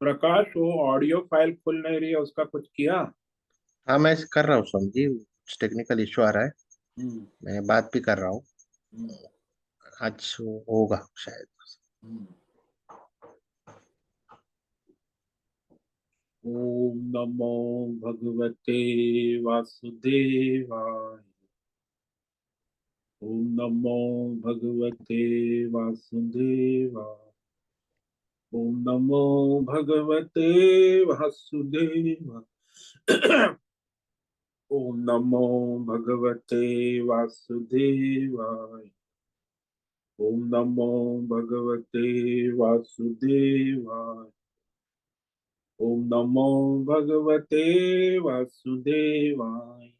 प्रकाश, वो audio file खुल नहीं रही है, उसका कुछ किया? हाँ, मैं कर रहा हूँ समझी। कुछ टेक्निकल इशू आ रहा है। हम्म। मैं बात भी कर रहा हूँ। हम्म। आज होगा शायद। हम्म। ओम नमो भगवते वासुदेवाय। ओम नमो भगवते वासुदेवाय। ओम नमो भगवते वासुदेवाय। ओम नमो भगवते वासुदेवाय। ओम नमो भगवते वासुदेवाय। ओम नमो भगवते वासुदेवाय।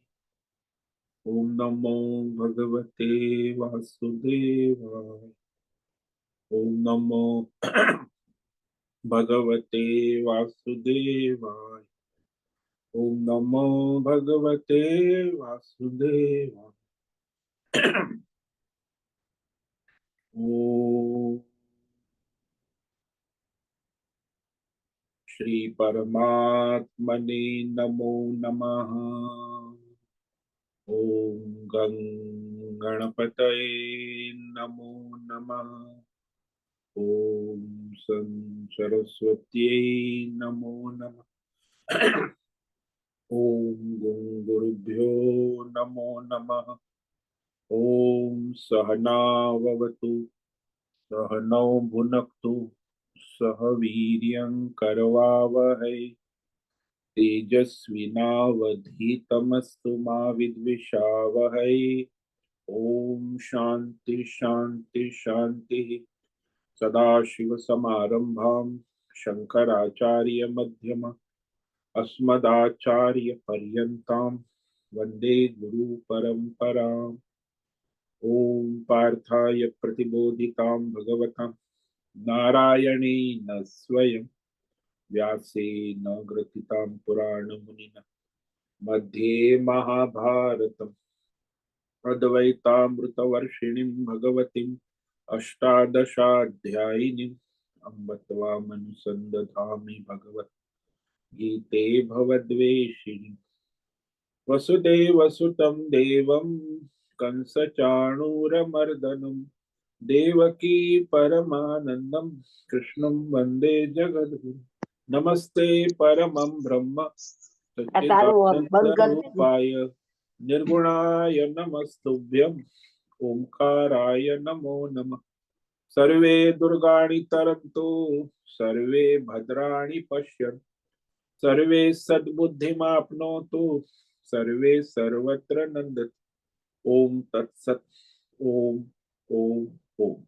ओम नमो भगवते वासुदेवाय। ओम नमो भगवते वासुदेवाय। ओम नमो भगवते वासुदेवाय। ओम श्री परमात्मने नमो नमः। ओम गं गणपतये नमो नमः। ओम सं सरस्वत्यै नमो नमः। ओम गुरुभ्यो नमो नमः। ओम सहनाववतु सहनौ भुनक्तु सह वीर्यं करवावहै तेजस्विनावधीतमस्तु मा विद्विषावहै। ओम शांति शांति शांति। सदाशिवसमारम्भां शंकराचार्य मध्यम अस्मदाचार्य पर्यन्तां वन्दे गुरु परम्पराम्। ओम पार्थाय प्रतिबोधितां भगवता नारायणेन स्वयं व्यासेन ग्रथितां पुराणमुनिना मध्ये महाभारतम् अद्वैतामृतवर्षिणीं भगवतीम् अष्टादशाध्यायिनीम् अम्ब त्वामनुसन्दधामि भगवत् गीते भवद्वेषिणि। वसुदेवसुतं देवं कंसचाणूरमर्दनं देवकी परमानन्दं कृष्णं वन्दे जगद्गुरुं। नमस्ते परमं ब्रह्म तारू बंद कर दे। सच्चिदानन्दरूपाय निर्गुणाय नमस्तुभ्यं। ओंकाराय नमो नमः। सर्वे दुर्गाणि तरन्तु सर्वे भद्राणि पश्यन्तु सर्वे सद्बुद्धिमाप्नोतु सर्वे सर्वत्र नन्दतु। ओम तत्सत। ओम ओम ओम।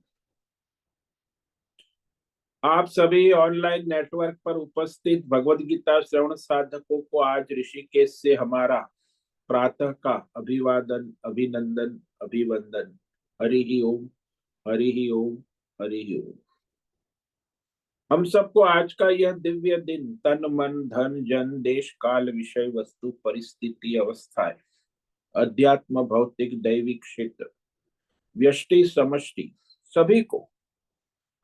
आप सभी ऑनलाइन नेटवर्क पर उपस्थित भगवद गीता श्रवण साधकों को आज ऋषिकेश से हमारा प्रातः का अभिवादन अभिनंदन अभिवंदन। हरि ही ओम। हरि ही ओम। हरि ही ओम। हम सबको आज का यह दिव्य दिन तन मन धन जन देश काल विषय वस्तु परिस्थिति अवस्थाएं अध्यात्म भौतिक दैविक क्षेत्र व्यष्टि समष्टि सभी को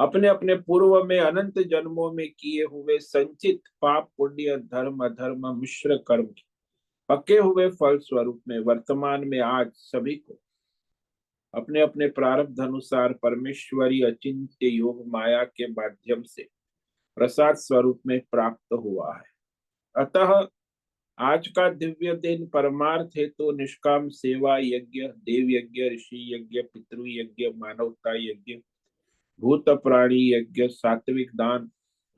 अपने अपने पूर्व में अनंत जन्मों में किए हुए संचित पाप पुण्य धर्म अधर्म मिश्र कर्म के पके हुए फल स्वरूप में वर्तमान में आज सभी को अपने अपने प्रारब्ध अनुसार परमेश्वरी अचिंत्य योग माया के माध्यम से प्रसाद स्वरूप में प्राप्त हुआ है। अतः आज का दिव्य दिन परमार्थ हेतु निष्काम सेवा यज्ञ देव यज्ञ ऋषि यज्ञ पितृ यज्ञ मानवता यज्ञ भूत प्राणी यज्ञ सात्विक दान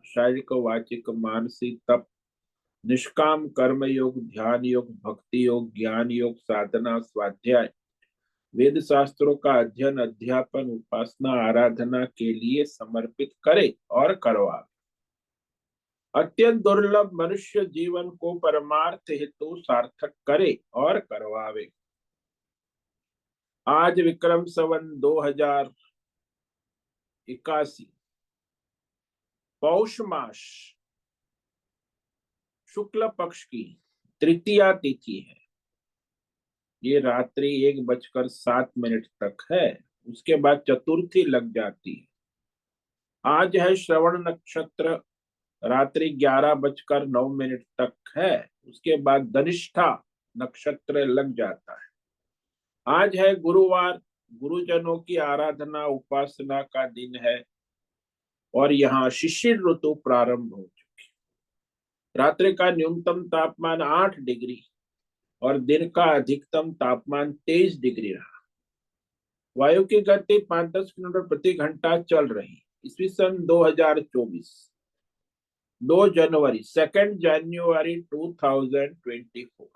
शारीरिक वाचिक मानसिक तप निष्काम कर्म योग ध्यान योग भक्ति योग ज्ञान योग साधना स्वाध्याय वेद शास्त्रों का अध्ययन अध्यापन उपासना आराधना के लिए समर्पित करे और करवा। अत्यंत दुर्लभ मनुष्य जीवन को परमार्थ हेतु सार्थक करे और करवावे। आज विक्रम संवत 2081 पौष मास शुक्ल पक्ष की तृतीया तिथि है। ये रात्रि 1:07 तक है। उसके बाद चतुर्थी लग जाती है। आज है श्रवण नक्षत्र रात्रि 11:09 तक है। उसके बाद धनिष्ठा नक्षत्र लग जाता है। आज है गुरुवार, गुरुजनों की आराधना उपासना का दिन है और यहाँ शिशिर ऋतु प्रारंभ हो चुकी। रात्रि का न्यूनतम तापमान 8 डिग्री और दिन का अधिकतम तापमान 23 डिग्री रहा। वायु की गति 5-10 किलोमीटर प्रति घंटा चल रही। ईस्वी सन 2024, 2 जनवरी, 2 जनवरी 2024,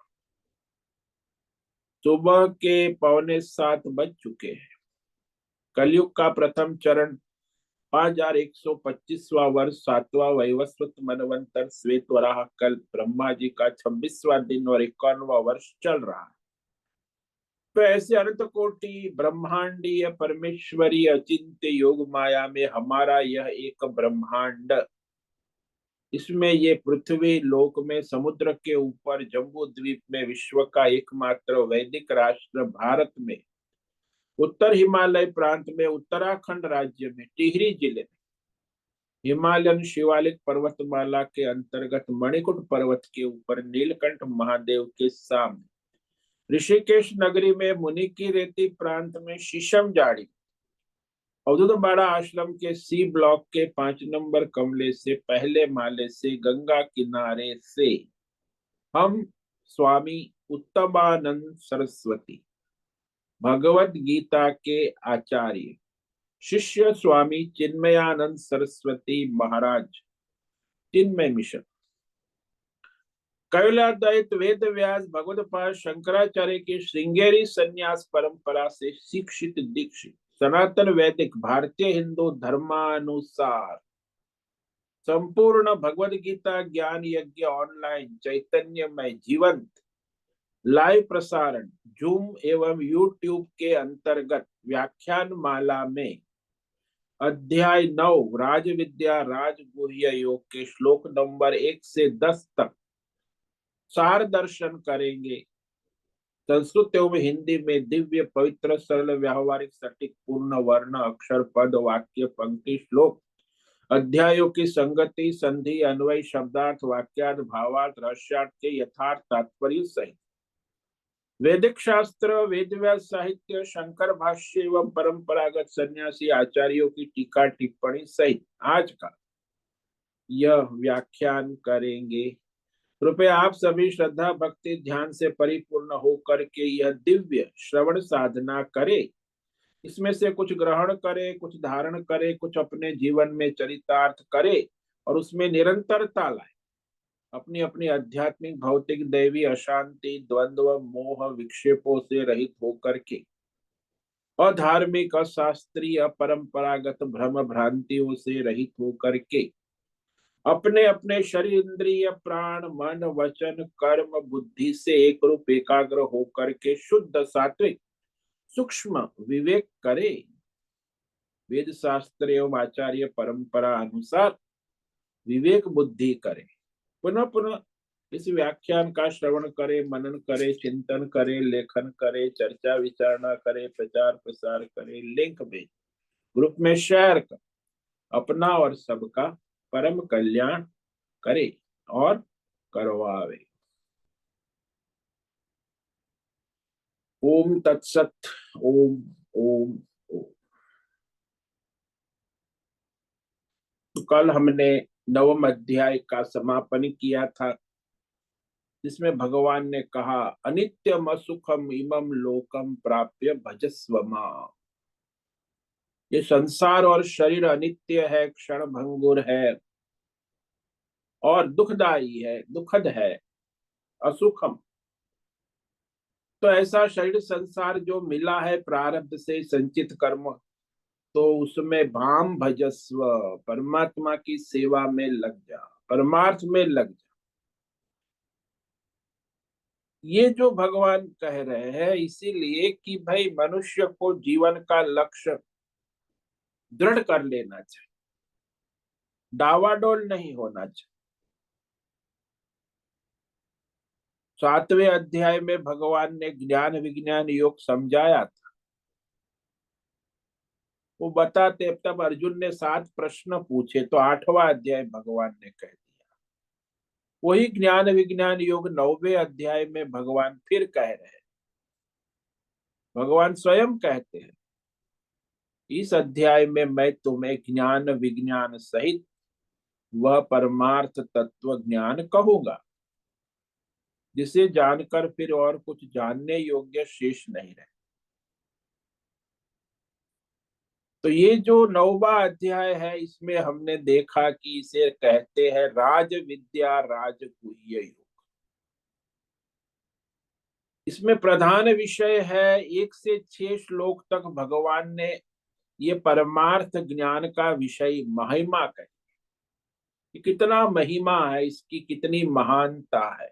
सुबह के 6:45 बज चुके हैं। कलयुग का प्रथम चरण 5125वां वर्ष, 7वां वैवस्वत मनवंतर श्वेत वराह कल्प, ब्रह्मा जी का 26वां दिन और 51वां वर्ष चल रहा है। तो ऐसे अनंत कोटि ब्रह्मांडीय परमेश्वरी अचिंत्य योग माया में हमारा यह एक ब्रह्मांड, इसमें ये पृथ्वी लोक में समुद्र के ऊपर जम्बू द्वीप में विश्व का एकमात्र वैदिक राष्ट्र भारत में उत्तर हिमालय प्रांत में उत्तराखंड राज्य में टिहरी जिले में हिमालयन शिवालिक पर्वतमाला के अंतर्गत मणिकुट पर्वत के ऊपर नीलकंठ महादेव के सामने ऋषिकेश नगरी में मुनि की रेती प्रांत में शीशम जाड़ी अवधूत बाड़ा आश्रम के सी ब्लॉक के 5 नंबर कमरे से पहले माले से गंगा किनारे से हम स्वामी उत्तमानंद सरस्वती भगवत गीता के आचार्य शिष्य स्वामी चिन्मयानंद सरस्वती महाराज चिन्मय मिशन कैलादैत वेद व्यास भगवत पाद शंकराचार्य की श्रृंगेरी संन्यास परंपरा से शिक्षित दीक्षित सनातन वैदिक भारतीय हिंदू धर्मानुसार संपूर्ण भगवद गीता ज्ञान यज्ञ ऑनलाइन चैतन्यमय जीवंत लाइव प्रसारण जूम एवं यूट्यूब के अंतर्गत व्याख्यान माला में अध्याय 9 राज विद्या राजगुह्य योग के श्लोक नंबर 1 से 10 तक सार दर्शन करेंगे। संस्कृत एवं हिंदी में दिव्य पवित्र सरल व्यावहारिक सटीक पूर्ण वर्ण अक्षर पद वाक्य पंक्ति श्लोक अध्यायों की संगति संधि अन्वय शब्दार्थ वाक्यार्थ भावार्थ रहस्यार्थ के यथार्थ तात्पर्य सहित वैदिक शास्त्र वेद व्यास साहित्य शंकर भाष्य एवं परंपरागत सन्यासी आचार्यों की टीका टिप्पणी सहित आज का यह व्याख्यान करेंगे। कृपया आप सभी श्रद्धा भक्ति ध्यान से परिपूर्ण होकर के यह दिव्य श्रवण साधना करें। इसमें से कुछ ग्रहण करे, कुछ धारण करे, कुछ अपने जीवन में चरितार्थ करे और उसमें निरंतरता लाए। अपनी अपनी आध्यात्मिक भौतिक दैवी अशांति द्वंद्व मोह विक्षेपों से रहित होकर के अधार्मिक अशास्त्रीय परंपरागत भ्रम भ्रांतियों से रहित होकर के अपने अपने शरीर इंद्रिय प्राण मन वचन कर्म बुद्धि से एक रूप एकाग्र होकर के शुद्ध सात्विक सूक्ष्म विवेक करे। वेद शास्त्र एवं आचार्य परंपरा अनुसार विवेक बुद्धि करे। पुनः पुनः इस व्याख्यान का श्रवण करे, मनन करे, चिंतन करे, लेखन करे, चर्चा विचारणा करे, प्रचार प्रसार करे, लिंक भेज, ग्रुप में शेयर कर, अपना और सबका परम कल्याण करे और करवावे। ओम तत्सत। ओम ओम ओम। तो कल हमने 9वें अध्याय का समापन किया था, जिसमें भगवान ने कहा अनित्यम असुखम इमम लोकम प्राप्य भजस्व मां। ये संसार और शरीर अनित्य है, क्षण भंगुर है और दुखदाई है, दुखद है, असुखम। तो ऐसा शरीर संसार जो मिला है प्रारब्ध से संचित कर्म, तो उसमें भाम भजस्व, परमात्मा की सेवा में लग जा, परमार्थ में लग जा। ये जो भगवान कह रहे हैं इसीलिए कि भाई मनुष्य को जीवन का लक्ष्य दृढ़ कर लेना चाहिए, डावाडोल नहीं होना चाहिए। 7वें अध्याय में भगवान ने ज्ञान विज्ञान योग समझाया था। वो बताते, तब अर्जुन ने 7 प्रश्न पूछे तो 8वां अध्याय भगवान ने कह दिया। वही ज्ञान विज्ञान योग 9वें अध्याय में भगवान फिर कह रहे हैं। भगवान स्वयं कहते हैं, इस अध्याय में मैं तुम्हें ज्ञान विज्ञान सहित वह परमार्थ तत्व ज्ञान कहूंगा जिसे जानकर फिर और कुछ जानने योग्य शेष नहीं रहे। तो ये जो 9वां अध्याय है, इसमें हमने देखा कि इसे कहते हैं राज विद्या राजगुह्य योग। इसमें प्रधान विषय है 1 से 6 श्लोक तक भगवान ने ये परमार्थ ज्ञान का विषय महिमा कही कि कितना महिमा है इसकी, कितनी महानता है।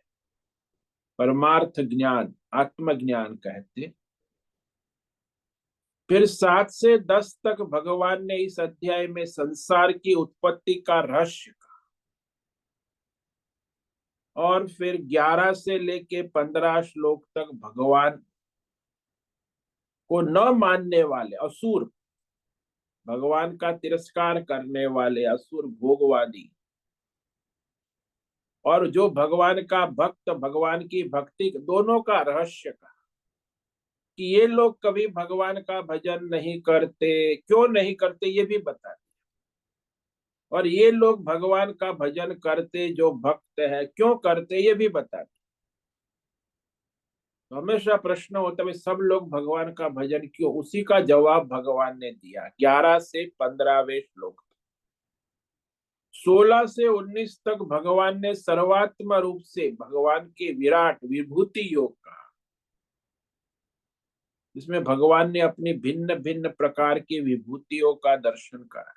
परमार्थ ज्ञान आत्मज्ञान कहते। फिर 7 से 10 तक भगवान ने इस अध्याय में संसार की उत्पत्ति का रहस्य कहा, और फिर 11 से लेके 15 श्लोक तक भगवान को न मानने वाले असुर, भगवान का तिरस्कार करने वाले असुर भोगवादी, और जो भगवान का भक्त, भगवान की भक्ति, दोनों का रहस्य कहा कि ये लोग कभी भगवान का भजन नहीं करते, क्यों नहीं करते ये भी बता दिया, और ये लोग भगवान का भजन करते जो भक्त है क्यों करते ये भी बता दिया। तो हमेशा प्रश्न होता है सब लोग भगवान का भजन क्यों, उसी का जवाब भगवान ने दिया 11 से 15वें श्लोक। 16 से 19 तक भगवान ने सर्वात्म रूप से भगवान के विराट विभूति योग कहा, जिसमें भगवान ने अपनी भिन्न भिन्न प्रकार की विभूतियों का दर्शन करा।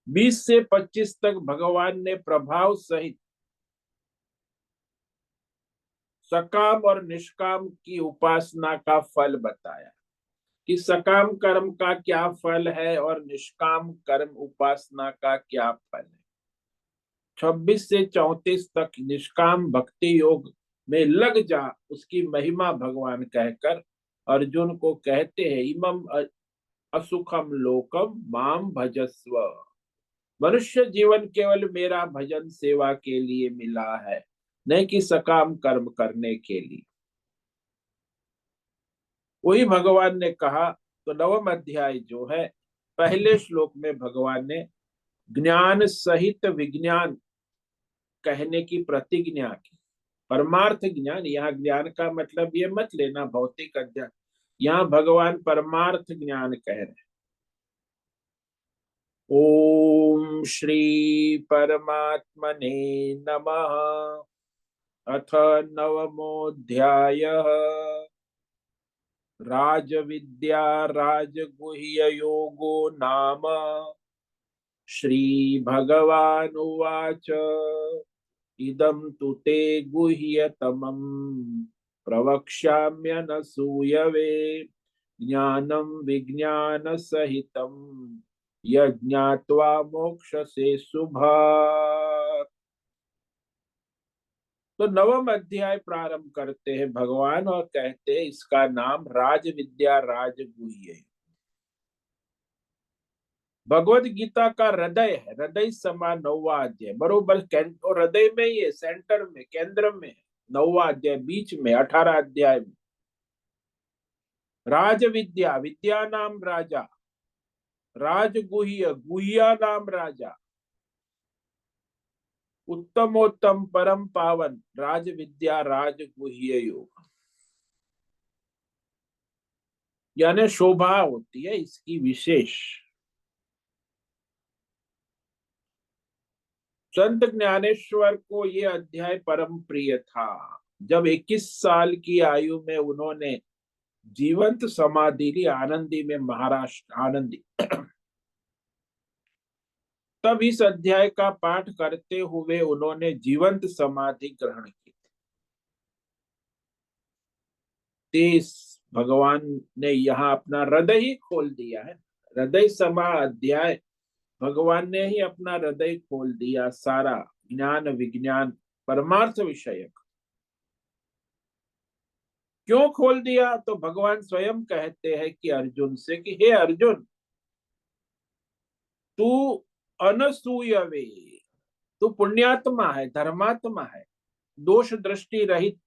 20 से 25 तक भगवान ने प्रभाव सहित सकाम और निष्काम की उपासना का फल बताया कि सकाम कर्म का क्या फल है और निष्काम कर्म उपासना का क्या फल है। 26 से 34 तक निष्काम भक्ति योग में लग जा उसकी महिमा भगवान कहकर अर्जुन को कहते हैं, इमम असुखम लोकम माम भजस्व। मनुष्य जीवन केवल मेरा भजन सेवा के लिए मिला है, नहीं कि सकाम कर्म करने के लिए। वही भगवान ने कहा। तो 9वां अध्याय जो है, पहले श्लोक में भगवान ने ज्ञान सहित विज्ञान कहने की प्रतिज्ञा की। परमार्थ ज्ञान, यहाँ ज्ञान का मतलब ये मत लेना भौतिक अध्ययन, यहाँ भगवान परमार्थ ज्ञान कह रहे हैं। ओम श्री परमात्मने नमः। अथ 9मोऽध्यायः राजविद्या राजगुह्य योगो नाम। श्री भगवानुवाच इदं तु ते गुह्यतमं प्रवक्ष्याम्यनसूयवे ज्ञानं विज्ञानसहितं यज्ञात्वा मोक्षसे शुभात्। तो 9वां अध्याय प्रारंभ करते हैं भगवान और कहते हैं इसका नाम राज विद्या राजगुह्य है। भगवद गीता का हृदय है, हृदय समा 9वां अध्याय बरोबर और हृदय में ही है, सेंटर में, केंद्र में है 9वां अध्याय, बीच में 18 अध्याय में। राज विद्या, विद्या नाम राजा, राजगुह्य, गुह्या नाम राजा, उत्तमोत्तम परम पावन, राज विद्या राजगुह्य योग। यानी शोभा होती है इसकी विशेष। संत ज्ञानेश्वर को ये अध्याय परम प्रिय था। जब 21 साल की आयु में उन्होंने जीवंत समाधि ली आनंदी में, महाराष्ट्र आनंदी, तब इस अध्याय का पाठ करते हुए उन्होंने जीवंत समाधि ग्रहण की। तेज भगवान ने यहाँ अपना हृदय ही खोल दिया है। हृदय समा अध्याय भगवान ने ही अपना हृदय खोल दिया, सारा ज्ञान विज्ञान परमार्थ विषयक। क्यों खोल दिया? तो भगवान स्वयं कहते हैं कि अर्जुन से कि हे अर्जुन, तू अनसूयवे, तू पुण्यात्मा है, धर्मात्मा है, दोष दृष्टि रहित,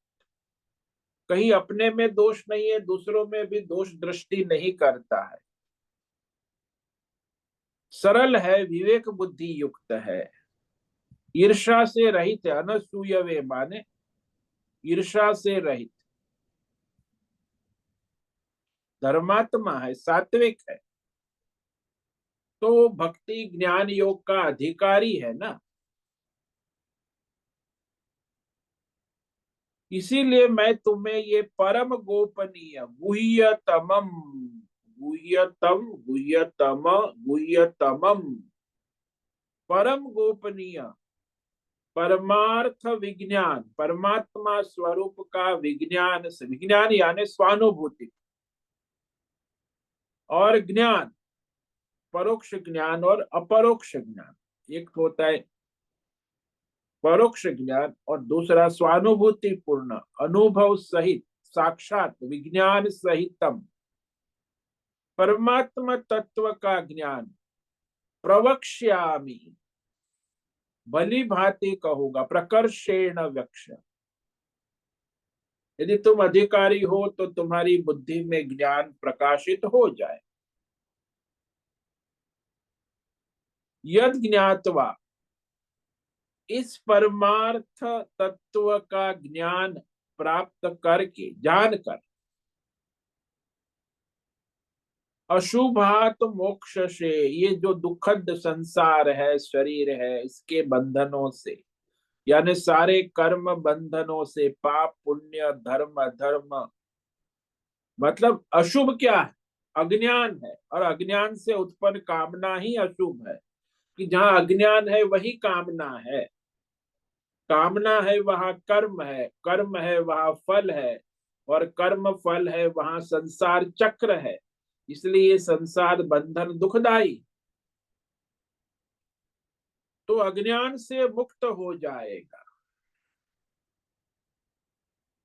कहीं अपने में दोष नहीं है, दूसरों में भी दोष दृष्टि नहीं करता है, सरल है, विवेक बुद्धि युक्त है, ईर्ष्या से रहित है। अनसूयवे माने ईर्ष्या से रहित, धर्मात्मा है, सात्विक है, तो भक्ति ज्ञान योग का अधिकारी है ना। इसीलिए मैं तुम्हें ये परम गोपनीय गुह्यतमम, गुह्यतम, गुह्यतम, गुह्यतमम, परम गोपनीय परमार्थ विज्ञान, परमात्मा स्वरूप का विज्ञान से, विज्ञान यानी स्वानुभूति, और ज्ञान, परोक्ष ज्ञान और अपरोक्ष ज्ञान। एक होता है परोक्ष ज्ञान और दूसरा स्वानुभूति पूर्ण अनुभव सहित साक्षात विज्ञान सहितम परमात्मा तत्व का ज्ञान प्रवक्ष्यामि, भली भांति कहूंगा, प्रकर्षेण वक्ष। यदि तुम अधिकारी हो तो तुम्हारी बुद्धि में ज्ञान प्रकाशित हो जाए। यद ज्ञात्वा, इस परमार्थ तत्व का ज्ञान प्राप्त करके, जानकर, अशुभात मोक्ष से, ये जो दुखद संसार है, शरीर है, इसके बंधनों से, यानी सारे कर्म बंधनों से, पाप पुण्य धर्म अधर्म, मतलब अशुभ क्या है? अज्ञान है, और अज्ञान से उत्पन्न कामना ही अशुभ है, कि जहां अज्ञान है वही कामना है, कामना है वहां कर्म है, कर्म है वहां फल है, और कर्म फल है वहां संसार चक्र है, इसलिए संसार बंधन दुखदाई। तो अज्ञान से मुक्त हो जाएगा।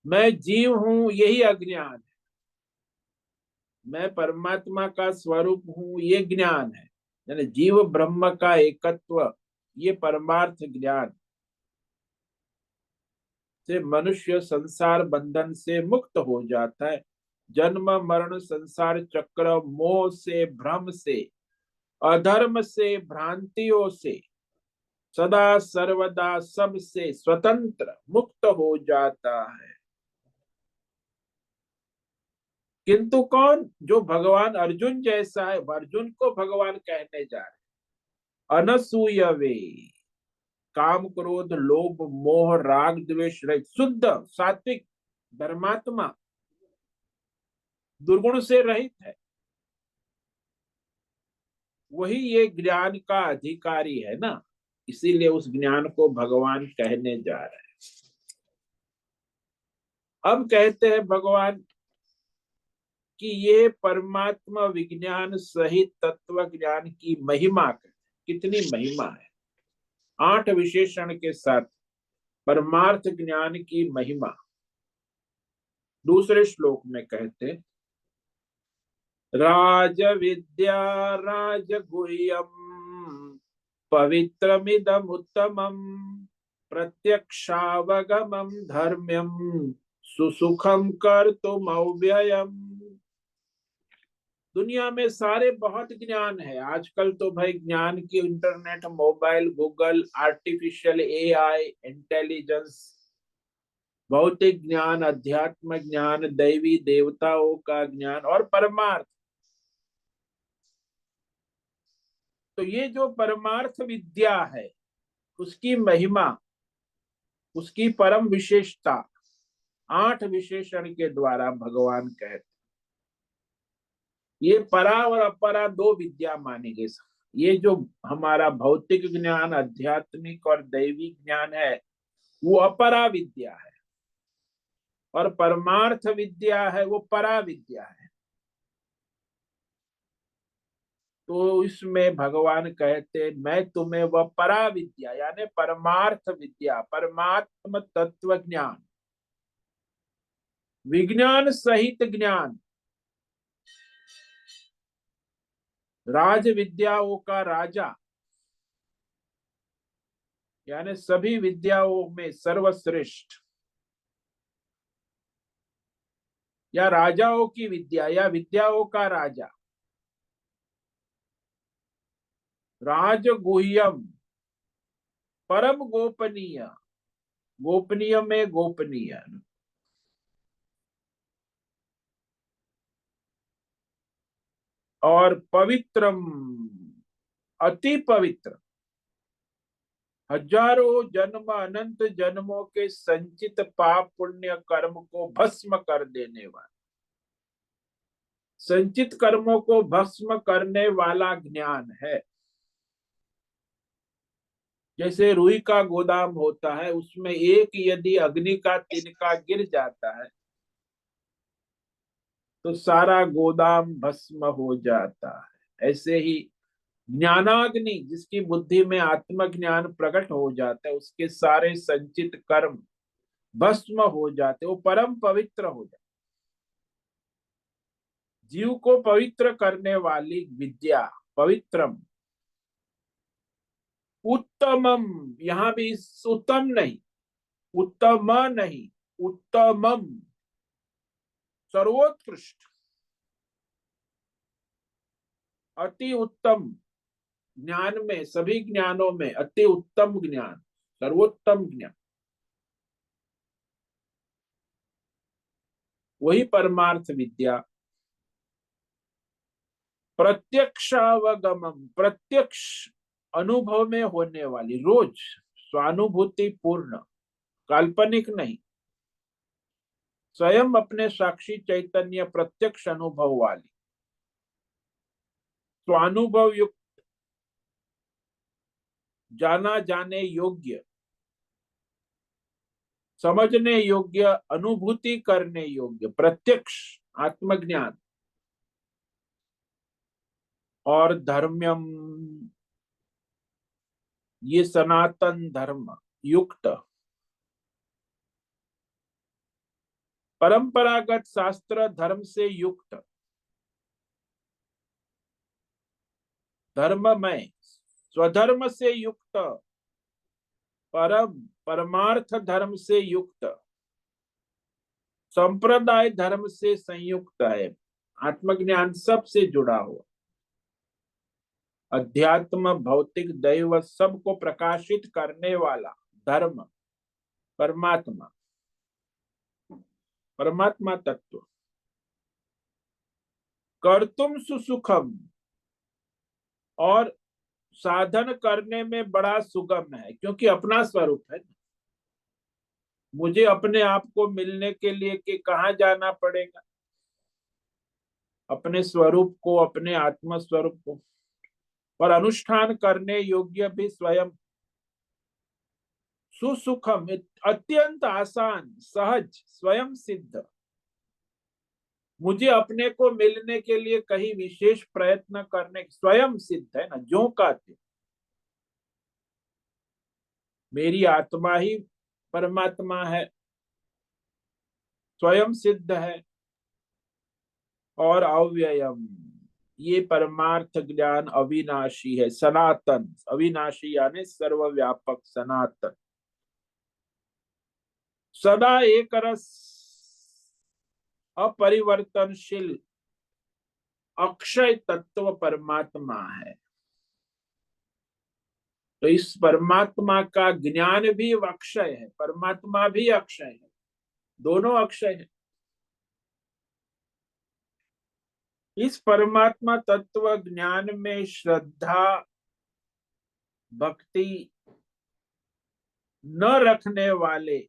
मैं जीव हूं, यही अज्ञान है, मैं परमात्मा का स्वरूप हूं, ये ज्ञान है, यानी जीव ब्रह्म का एकत्व, ये परमार्थ ज्ञान से मनुष्य संसार बंधन से मुक्त हो जाता है। जन्म मरण संसार चक्र, मोह से, भ्रम से, अधर्म से, भ्रांतियों से, सदा सर्वदा सब से स्वतंत्र मुक्त हो जाता है। किंतु कौन? जो भगवान अर्जुन जैसा है, अर्जुन को भगवान कहने जा रहे, अनसूयवे, काम क्रोध लोभ मोह राग द्वेष रहित, शुद्ध सात्विक धर्मात्मा, दुर्गुण से रहित है, वही ये ज्ञान का अधिकारी है ना। इसीलिए उस ज्ञान को भगवान कहने जा रहे हैं। अब कहते हैं भगवान कि ये परमात्मा विज्ञान सहित तत्व ज्ञान की महिमा, कितनी महिमा है, 8 विशेषण के साथ परमार्थ ज्ञान की महिमा। दूसरे श्लोक में कहते, राज विद्या राजगुह्यम पवित्रमिदम उत्तमम प्रत्यक्षावगमम धर्म्यम सुसुखम कर्तुम अव्ययम। दुनिया में सारे बहुत ज्ञान है आजकल तो भाई, ज्ञान की internet, mobile, Google, artificial AI, intelligence, भौतिक ज्ञान, अध्यात्म ज्ञान, दैवी देवताओं का ज्ञान और परमार्थ। तो ये जो परमार्थ विद्या है, उसकी महिमा, उसकी परम विशेषता 8 विशेषण के द्वारा भगवान कहते। ये परा और अपरा 2 विद्या मानी गई। ये जो हमारा भौतिक ज्ञान, आध्यात्मिक और दैवी ज्ञान है, वो अपरा विद्या है, और परमार्थ विद्या है वो परा विद्या है। तो इसमें भगवान कहते, मैं तुम्हें वह परा विद्या यानी परमार्थ विद्या, परमात्म तत्व ज्ञान, विज्ञान सहित ज्ञान, राज विद्याओं का राजा, यानी सभी विद्याओं में सर्वश्रेष्ठ, या राजाओं की विद्या या विद्याओं का राजा। राजगुह्यम, परम गोपनीय, गोपनीय में गोपनीय। और पवित्रम, अति पवित्र, हजारों जन्म अनंत जन्मों के संचित पाप पुण्य कर्म को भस्म कर देने वाला, संचित कर्मों को भस्म करने वाला ज्ञान है। जैसे रुई का गोदाम होता है, उसमें एक यदि अग्नि का तिनका गिर जाता है तो सारा गोदाम भस्म हो जाता है। ऐसे ही ज्ञानाग्नि, जिसकी बुद्धि में आत्मज्ञान प्रकट हो जाता है, उसके सारे संचित कर्म भस्म हो जाते, वो परम पवित्र हो जाते। जीव को पवित्र करने वाली विद्या पवित्रम, उत्तमम, यहां भी उत्तम नहीं, उत्तम नहीं, उत्तमम, सर्वोत्कृष्ट, अति उत्तम ज्ञान में, सभी ज्ञानों में अति उत्तम ज्ञान, सर्वोत्तम ज्ञान, वही परमार्थ विद्या। प्रत्यक्षावगमम, प्रत्यक्ष अनुभव में होने वाली, रोज स्वानुभूति पूर्ण, काल्पनिक नहीं, स्वयं अपने साक्षी चैतन्य प्रत्यक्ष अनुभव वाली, स्वानुभव युक्त, जाना जाने योग्य, समझने योग्य, अनुभूति करने योग्य, प्रत्यक्ष आत्मज्ञान। और धर्म्यम, ये सनातन धर्म युक्त, परंपरागत शास्त्र धर्म से युक्त, धर्ममय, स्वधर्म से युक्त, परमार्थ धर्म से युक्त, संप्रदाय धर्म से संयुक्त है, आत्मज्ञान सबसे जुड़ा हुआ, अध्यात्म भौतिक दैव सबको प्रकाशित करने वाला धर्म, परमात्मा, परमात्मा तत्व। कर्तुम सुसुखम, और साधन करने में बड़ा सुगम है, क्योंकि अपना स्वरूप है। मुझे अपने आप को मिलने के लिए कि कहाँ जाना पड़ेगा? अपने स्वरूप को, अपने आत्म स्वरूप को। और अनुष्ठान करने योग्य भी स्वयं, सुसुखम, अत्यंत आसान, सहज, स्वयं सिद्ध। मुझे अपने को मिलने के लिए कहीं विशेष प्रयत्न करने, स्वयं सिद्ध है ना, जो कहते मेरी आत्मा ही परमात्मा है, स्वयं सिद्ध है। और अव्ययम, ये परमार्थ ज्ञान अविनाशी है, सनातन, अविनाशी यानी सर्वव्यापक, सनातन, सदा एक रस, अपरिवर्तनशील, अक्षय तत्व परमात्मा है। तो इस परमात्मा का ज्ञान भी अक्षय है, परमात्मा भी अक्षय है, दोनों अक्षय है। इस परमात्मा तत्व ज्ञान में श्रद्धा भक्ति न रखने वाले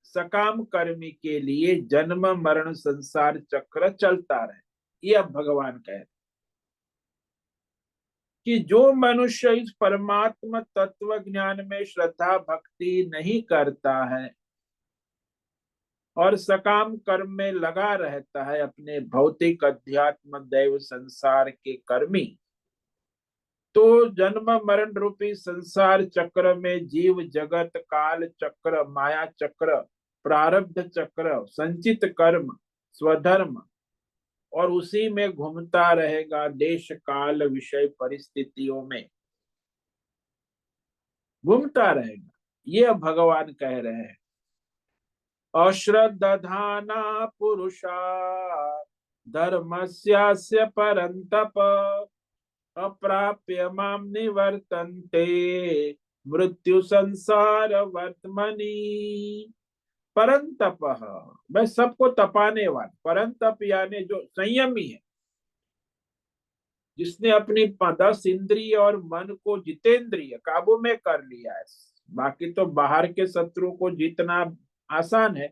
सकाम कर्मी के लिए जन्म मरण संसार चक्र चलता रहे। ये अब भगवान कह रहे कि जो मनुष्य इस परमात्मा तत्व ज्ञान में श्रद्धा भक्ति नहीं करता है और सकाम कर्म में लगा रहता है, अपने भौतिक अध्यात्म दैव संसार के कर्मी, तो जन्म मरण रूपी संसार चक्र में जीव जगत काल चक्र, माया चक्र, प्रारब्ध चक्र, संचित कर्म, स्वधर्म और उसी में घूमता रहेगा, देश काल विषय परिस्थितियों में घूमता रहेगा। ये अब भगवान कह रहे हैं। अश्रद्धाना पुरुषा धर्मस्यास्य परन्तप अप्राप्य माम निवर्तन्ते मृत्यु संसार वर्तमनि। परंतप, मैं सबको तपाने वाला। परंतप यानी जो संयमी है, जिसने अपनी 10 इंद्रिय और मन को जितेंद्रिय काबू में कर लिया है। बाकी तो बाहर के शत्रु को जीतना आसान है,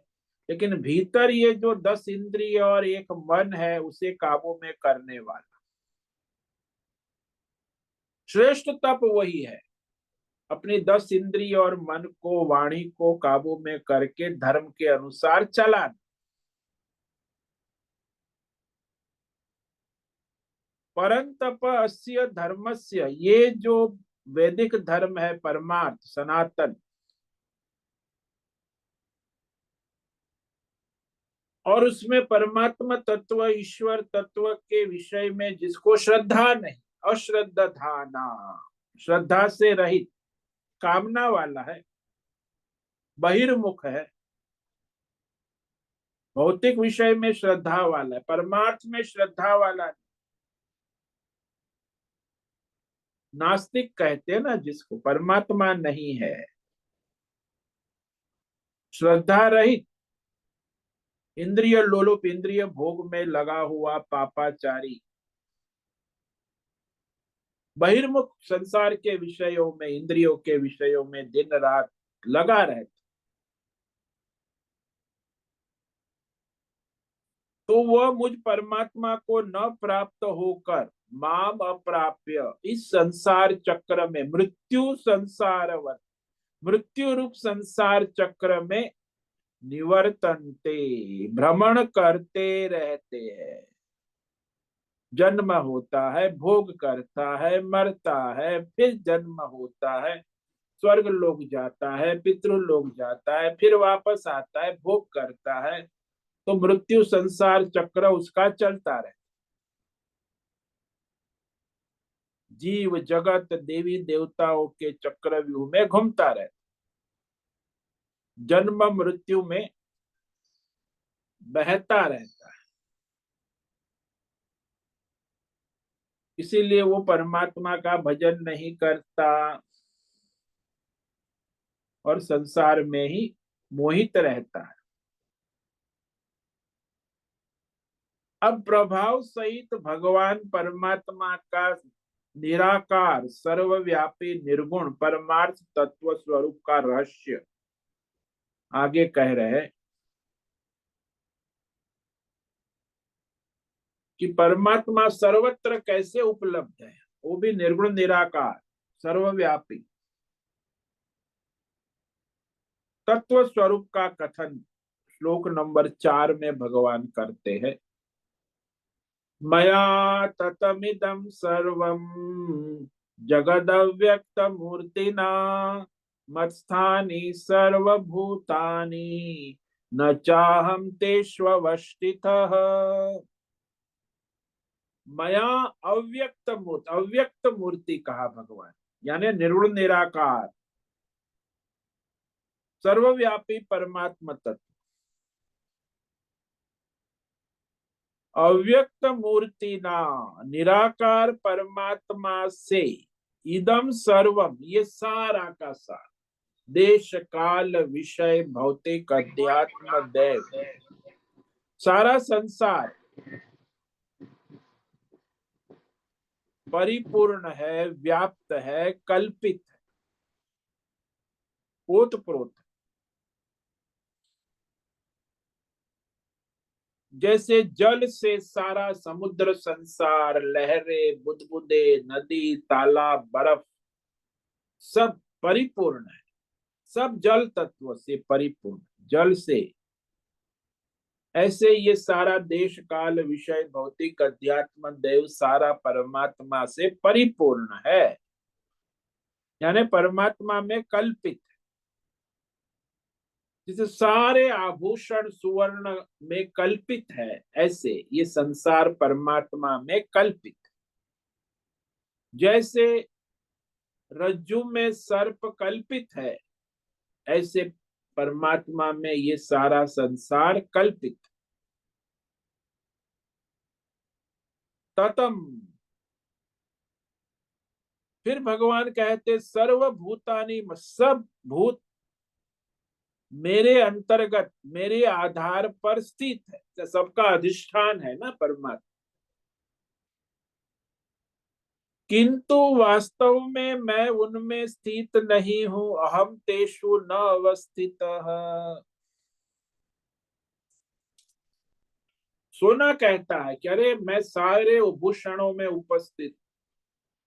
लेकिन भीतर ये जो 10 इंद्रिय और एक मन है, उसे काबू में करने वाला श्रेष्ठ तप वही है। अपनी 10 इंद्रिय और मन को, वाणी को काबू में करके धर्म के अनुसार चलाना। परंतप अस्य धर्मस्य, ये जो वैदिक धर्म है, परमार्थ सनातन, और उसमें परमात्मा तत्व, ईश्वर तत्व के विषय में जिसको श्रद्धा नहीं, अश्रद्धाना, श्रद्धा से रहित, कामना वाला है, बहिर्मुख है, भौतिक विषय में श्रद्धा वाला है, परमार्थ में श्रद्धा वाला है। नास्तिक कहते हैं ना जिसको, परमात्मा नहीं है, श्रद्धा रहित, इंद्रिय लोलुप, इंद्रिय भोग में लगा हुआ पापाचारी, बहिर्मुख, संसार के विषयों में, इंद्रियों के विषयों में दिन रात लगा रहता, तो वह मुझ परमात्मा को न प्राप्त होकर माम अप्राप्य इस संसार चक्र में, मृत्यु संसारवत, मृत्यु रूप संसार चक्र में निवर्तन्ते, भ्रमण करते रहते हैं। जन्म होता है, भोग करता है, मरता है, फिर जन्म होता है, स्वर्ग लोग जाता है, पितृलोक जाता है, फिर वापस आता है, भोग करता है। तो मृत्यु संसार चक्र उसका चलता रहे। जीव जगत देवी देवताओं के चक्रव्यूह में घूमता रहे, जन्म मृत्यु में बहता रहता है। इसीलिए वो परमात्मा का भजन नहीं करता और संसार में ही मोहित रहता है। अब प्रभाव सहित भगवान परमात्मा का निराकार, सर्वव्यापी, निर्गुण परमार्थ तत्व स्वरूप का रहस्य आगे कह रहे हैं कि परमात्मा सर्वत्र कैसे उपलब्ध है, वो भी निर्गुण निराकार सर्वव्यापी तत्व स्वरूप का कथन श्लोक नंबर 4 में भगवान करते हैं। मया ततमिदं सर्वं जगदव्यक्त मूर्तिना मत्स्थानि सर्वभूतानि न चाहम तेष्वस्थितः। मया अव्यक्त मूर्ति, अव्यक्त मूर्ति कहा भगवान, यानी निर्गुण निराकार सर्वव्यापी परमात्मा तत्व, अव्यक्त मूर्ति ना, निराकार परमात्मा से इदम सर्वम, ये सारा का सारा, देश काल विषय भौतिक अध्यात्म दैव, सारा संसार परिपूर्ण है, व्याप्त है, कल्पित है, ओतप्रोत। जैसे जल से सारा समुद्र संसार, लहरें, बुदबुदे, नदी, तालाब, बर्फ सब परिपूर्ण है, सब जल तत्व से परिपूर्ण, जल से, ऐसे ये सारा देश काल विषय भौतिक अध्यात्म दैव सारा परमात्मा से परिपूर्ण है, यानी परमात्मा में कल्पित है। जैसे सारे आभूषण सुवर्ण में कल्पित है, ऐसे ये संसार परमात्मा में कल्पित। जैसे रज्जु में सर्प कल्पित है, ऐसे परमात्मा में ये सारा संसार कल्पित। ततम, फिर भगवान कहते सर्वभूतानि, सब भूत मेरे अंतर्गत, मेरे आधार पर स्थित है। तो सबका अधिष्ठान है ना परमात्मा। किंतु वास्तव में मैं उनमें स्थित नहीं हूं। अहम तेषु न अवस्थितः। सोना कहता है कि अरे मैं सारे आभूषणों में उपस्थित,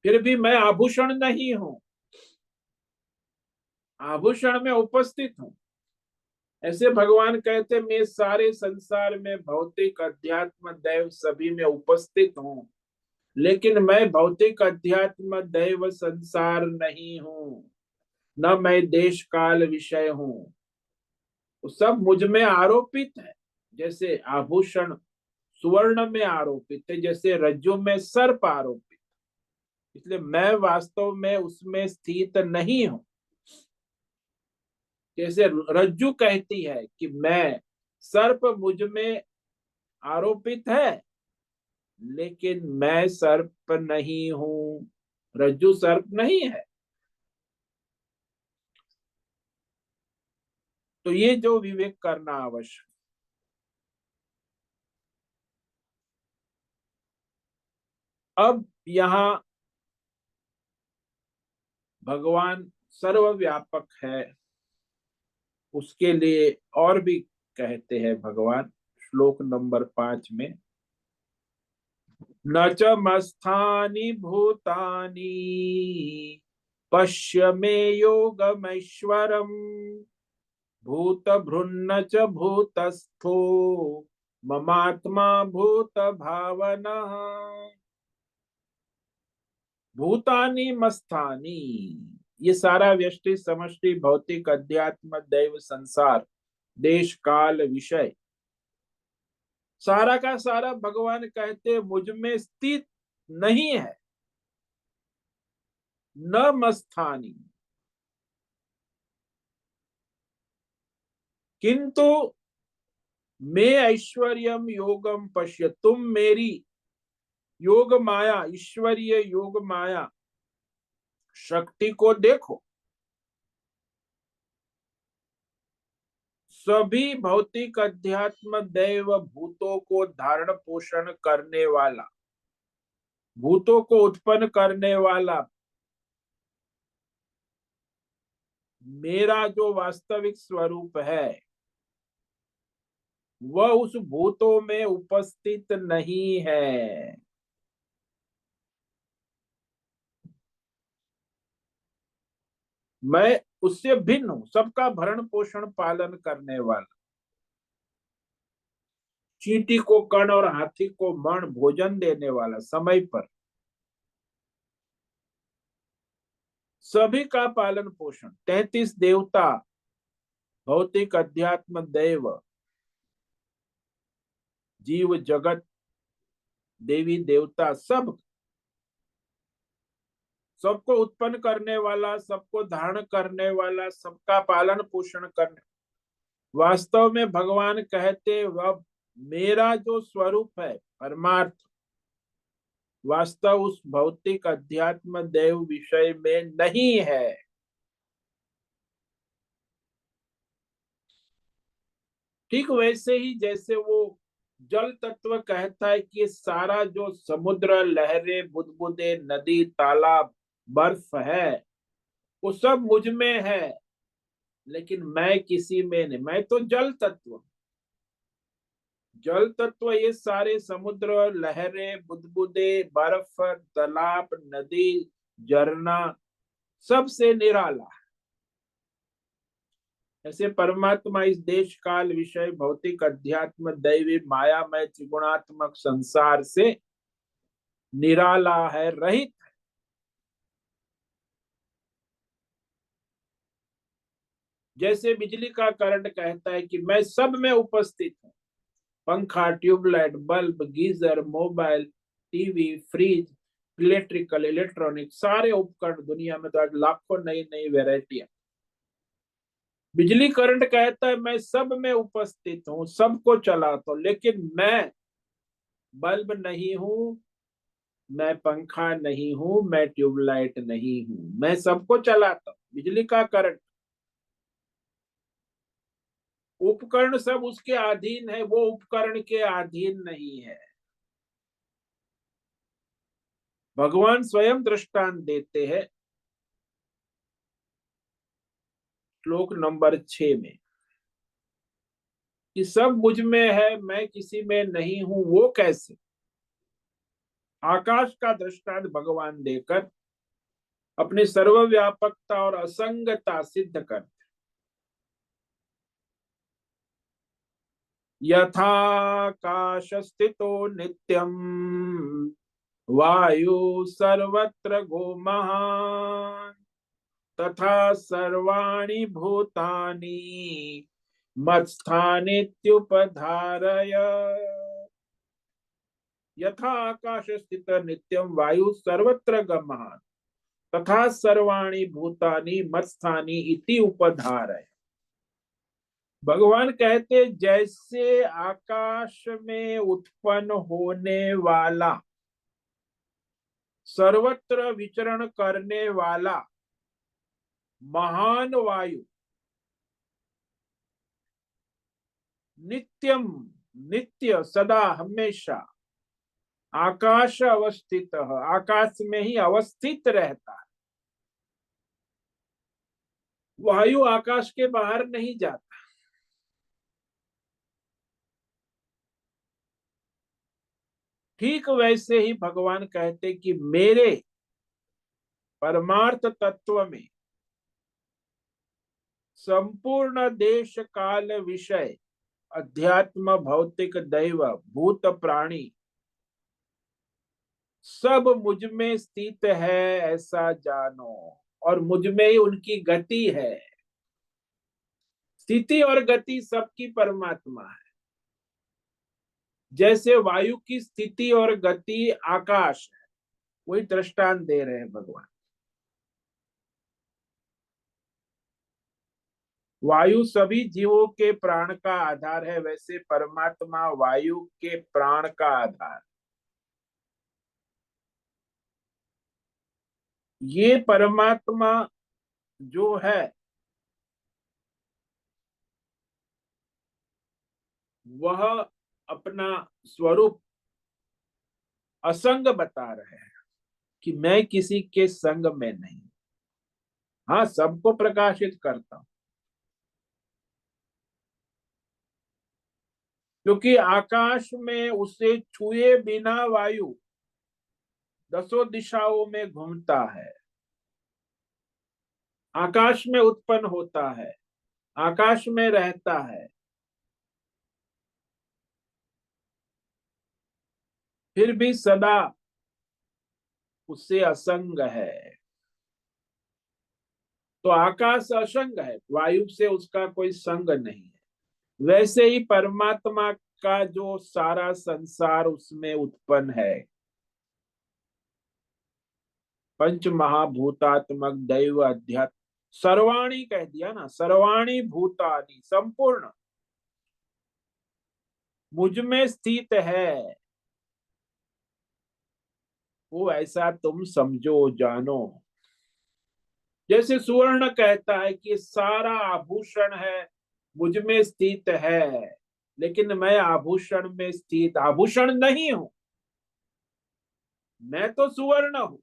फिर भी मैं आभूषण नहीं हूं, आभूषण में उपस्थित हूं। ऐसे भगवान कहते मैं सारे संसार में भौतिक अध्यात्म दैव सभी में उपस्थित हूं, लेकिन मैं भौतिक अध्यात्म दैव संसार नहीं हूं, न मैं देश काल विषय हूं। वो सब मुझ में आरोपित है। जैसे आभूषण सुवर्ण में आरोपित है, जैसे रज्जु में सर्प आरोपित, इसलिए मैं वास्तव में उसमें स्थित नहीं हूं। जैसे रज्जु कहती है कि मैं, सर्प मुझ में आरोपित है, लेकिन मैं सर्प नहीं हूं, रज्जु सर्प नहीं है। तो ये जो विवेक करना आवश्यक। अब यहाँ भगवान सर्वव्यापक है, उसके लिए और भी कहते हैं भगवान श्लोक नंबर 5 में, न च मस्थानि भूतानि पश्य मे योगमैश्वरम् भूत भृन्न च भूतस्थो ममात्मा भूत भावना। भूतानि मस्थानि, ये सारा व्यष्टि समष्टि भौतिक अध्यात्म दैव संसार देश काल विषय, सारा का सारा भगवान कहते मुझ में स्थित नहीं है। न मस्थानी, किंतु मैं ऐश्वर्यम योगम पश्य, तुम मेरी योग माया, ईश्वरीय योग माया शक्ति को देखो। सभी भौतिक अध्यात्म दैव भूतों को धारण पोषण करने वाला, भूतों को उत्पन्न करने वाला मेरा जो वास्तविक स्वरूप है, वह उस भूतों में उपस्थित नहीं है। मैं उससे भिन्न हूं, सबका भरण पोषण पालन करने वाला, चींटी को कण और हाथी को मण भोजन देने वाला समय पर, सभी का पालन पोषण। 33 देवता, भौतिक अध्यात्म दैव, जीव जगत, देवी देवता, सब, सबको उत्पन्न करने वाला, सबको धारण करने वाला, सबका पालन पोषण करने। वास्तव में भगवान कहते वह मेरा जो स्वरूप है परमार्थ, वास्तव उस भौतिक अध्यात्म देव विषय में नहीं है। ठीक वैसे ही जैसे वो जल तत्व कहता है कि ये सारा जो समुद्र, लहरें, बुदबुदे, नदी, तालाब, बर्फ है, वो सब मुझ में है, लेकिन मैं किसी में नहीं। मैं तो जल तत्व, जल तत्व ये सारे समुद्र, लहरें, बुदबुदे, बर्फ, तालाब, नदी, झरना, सबसे निराला है। ऐसे परमात्मा इस देश काल विषय भौतिक अध्यात्म दैवी मायामय त्रिगुणात्मक संसार से निराला है, रहित है। जैसे बिजली का करंट कहता है कि मैं सब में उपस्थित हूँ। पंखा, tubelight, bulb, geyser, mobile, TV, fridge, electrical, electronic, सारे उपकरण दुनिया में तो आज लाखों नई नई वेराइटियां। बिजली करंट कहता है मैं सब में उपस्थित हूँ, सबको चलाता हूँ, लेकिन मैं बल्ब नहीं हूँ, मैं पंखा नहीं हूँ, मैं ट्यूबलाइट नहीं हूँ, मैं सबको चलाता हूँ। बिजली का करंट, उपकरण सब उसके अधीन है, वो उपकरण के अधीन नहीं है। भगवान स्वयं दृष्टांत देते हैं श्लोक नंबर 6 में कि सब मुझ में है, मैं किसी में नहीं हूं। वो कैसे? आकाश का दृष्टांत भगवान देकर अपनी सर्वव्यापकता और असंगता सिद्ध कर, यथाकाश स्थितो नित्यम वायु सर्वत्र गो महान तथा सर्वाणि भूतानि मत्स्थानित्युपधारय। यथा आकाश स्थित नित्यम वायु सर्वत्र गमः तथा सर्वाणि भूतानि मत्स्थानि इति उपधारय। भगवान कहते जैसे आकाश में उत्पन्न होने वाला, सर्वत्र विचरण करने वाला महान वायु, नित्यम, नित्य, सदा, हमेशा आकाश अवस्थित, आकाश में ही अवस्थित रहता है। वायु आकाश के बाहर नहीं जाता। ठीक वैसे ही भगवान कहते कि मेरे परमार्थ तत्व में संपूर्ण देश काल विषय, अध्यात्म, भौतिक, दैव, भूत, प्राणी सब मुझ में स्थित है, ऐसा जानो। और मुझ में ही उनकी गति है। स्थिति और गति सबकी परमात्मा है। जैसे वायु की स्थिति और गति आकाश है, वही दृष्टांत दे रहे हैं भगवान। वायु सभी जीवों के प्राण का आधार है, वैसे परमात्मा वायु के प्राण का आधार। ये परमात्मा जो है वह अपना स्वरूप असंग बता रहे हैं कि मैं किसी के संग में नहीं। हाँ, सबको प्रकाशित करता हूं, क्योंकि आकाश में उसे छुए बिना वायु दसों दिशाओं में घूमता है, आकाश में उत्पन्न होता है, आकाश में रहता है, फिर भी सदा उससे असंग है। तो आकाश असंग है, वायु से उसका कोई संग नहीं है। वैसे ही परमात्मा का जो सारा संसार उसमें उत्पन्न है, पंच महाभूतात्मक दैव अध्यात्म, सर्वाणी कह दिया ना, सर्वाणी भूतानि, संपूर्ण मुझ में स्थित है। वो ऐसा तुम समझो, जानो। जैसे सुवर्ण कहता है कि सारा आभूषण है, मुझ में स्थित है, लेकिन मैं आभूषण में स्थित आभूषण नहीं हूं, मैं तो सुवर्ण हूं।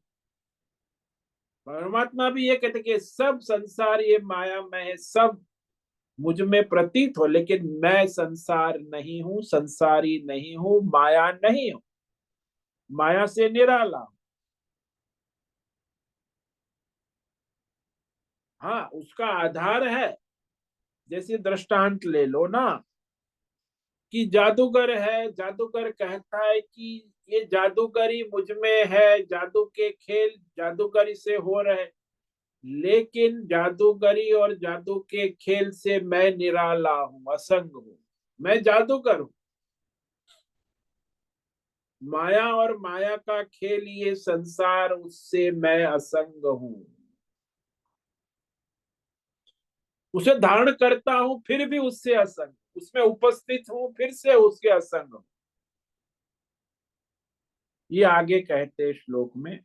परमात्मा भी ये कहते कि सब संसार ये माया में है, सब मुझ में प्रतीत हो, लेकिन मैं संसार नहीं हूं, संसारी नहीं हूं, माया नहीं हूं, माया से निराला हूं। हाँ, उसका आधार है। जैसे दृष्टांत ले लो ना कि जादूगर है, जादूगर कहता है कि ये जादूगरी मुझ में है, जादू के खेल जादूगरी से हो रहे, लेकिन जादूगरी और जादू के खेल से मैं निराला हूं, असंग हूं। मैं जादूगर हूं, माया और माया का खेल ये संसार, उससे मैं असंग हूं। उसे धारण करता हूं फिर भी उससे असंग, उसमें उपस्थित हूं फिर से उसके असंग हूं। ये आगे कहते हैं श्लोक में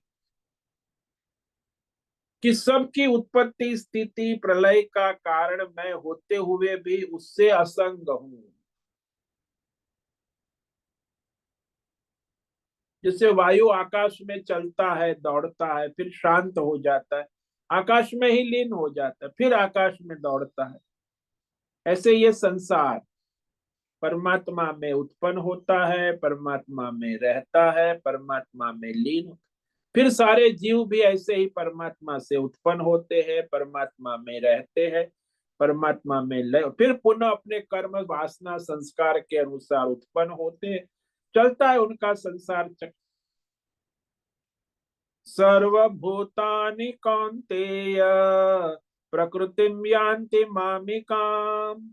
कि सबकी उत्पत्ति स्थिति प्रलय का कारण मैं होते हुए भी उससे असंग हूं। जैसे वायु आकाश में चलता है, दौड़ता है, फिर शांत हो जाता है, आकाश में ही लीन हो जाता है, फिर आकाश में दौड़ता है। ऐसे ये संसार परमात्मा में उत्पन्न होता है, परमात्मा में रहता है, परमात्मा में लीन होता है। फिर सारे जीव भी ऐसे ही परमात्मा से उत्पन्न होते हैं, परमात्मा में रहते हैं, परमात्मा में लय, फिर पुनः अपने कर्म वासना संस्कार के अनुसार उत्पन्न होते हैं। चलता है उनका संसार चक्र। सर्वभूतानि कौन्तेय प्रकृतिं यान्ति मामिकाम्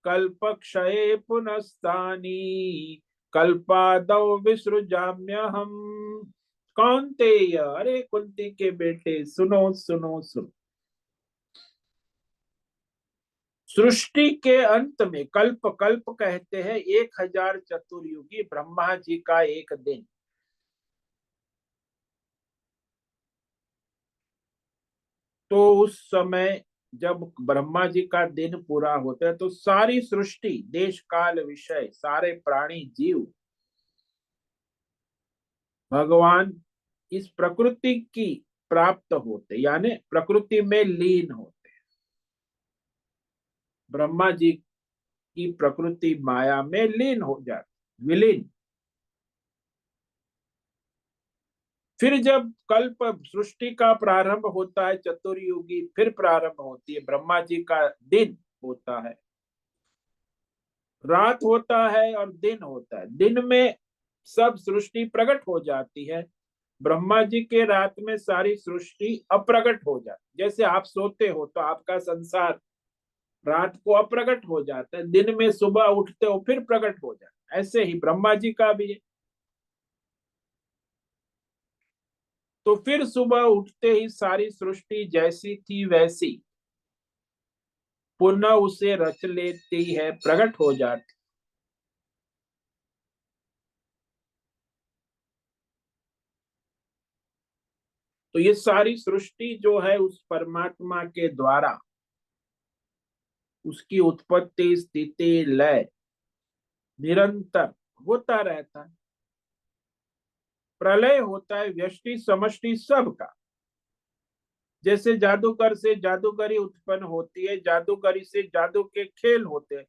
कल्पक्षये पुनस्तानि कल्पादौ विसृजाम्यहम्। कौन्तेय, अरे कुंती के बेटे, सुनो सुनो सुनो। सृष्टि के अंत में, कल्प कल्प कहते हैं 1000 चतुर्युगी ब्रह्मा जी का एक दिन। तो उस समय जब ब्रह्मा जी का दिन पूरा होता है तो सारी सृष्टि, देश काल विषय, सारे प्राणी जीव भगवान इस प्रकृति की प्राप्त होते, यानी प्रकृति में लीन होते। ब्रह्मा जी की प्रकृति माया में लीन हो जाती, विलीन। फिर जब कल्प सृष्टि का प्रारंभ होता है, चतुर्युगी फिर प्रारंभ होती है, ब्रह्मा जी का दिन होता है, रात होता है और दिन होता है। दिन में सब सृष्टि प्रकट हो जाती है, ब्रह्मा जी के रात में सारी सृष्टि अप्रकट हो जाती। जैसे आप सोते हो तो आपका संसार रात को अप्रकट हो जाता है, दिन में सुबह उठते हो फिर प्रकट हो जाता है। ऐसे ही ब्रह्मा जी का भी है। तो फिर सुबह उठते ही सारी सृष्टि जैसी थी वैसी पुनः उसे रच लेती है, प्रकट हो जाती। तो ये सारी सृष्टि जो है उस परमात्मा के द्वारा, उसकी उत्पत्ति स्थिति लय निरंतर होता रहता है। प्रलय होता है व्यष्टि समष्टि सबका। जैसे जादूगर से जादूगरी उत्पन्न होती है, जादूगरी से जादू के खेल होते हैं,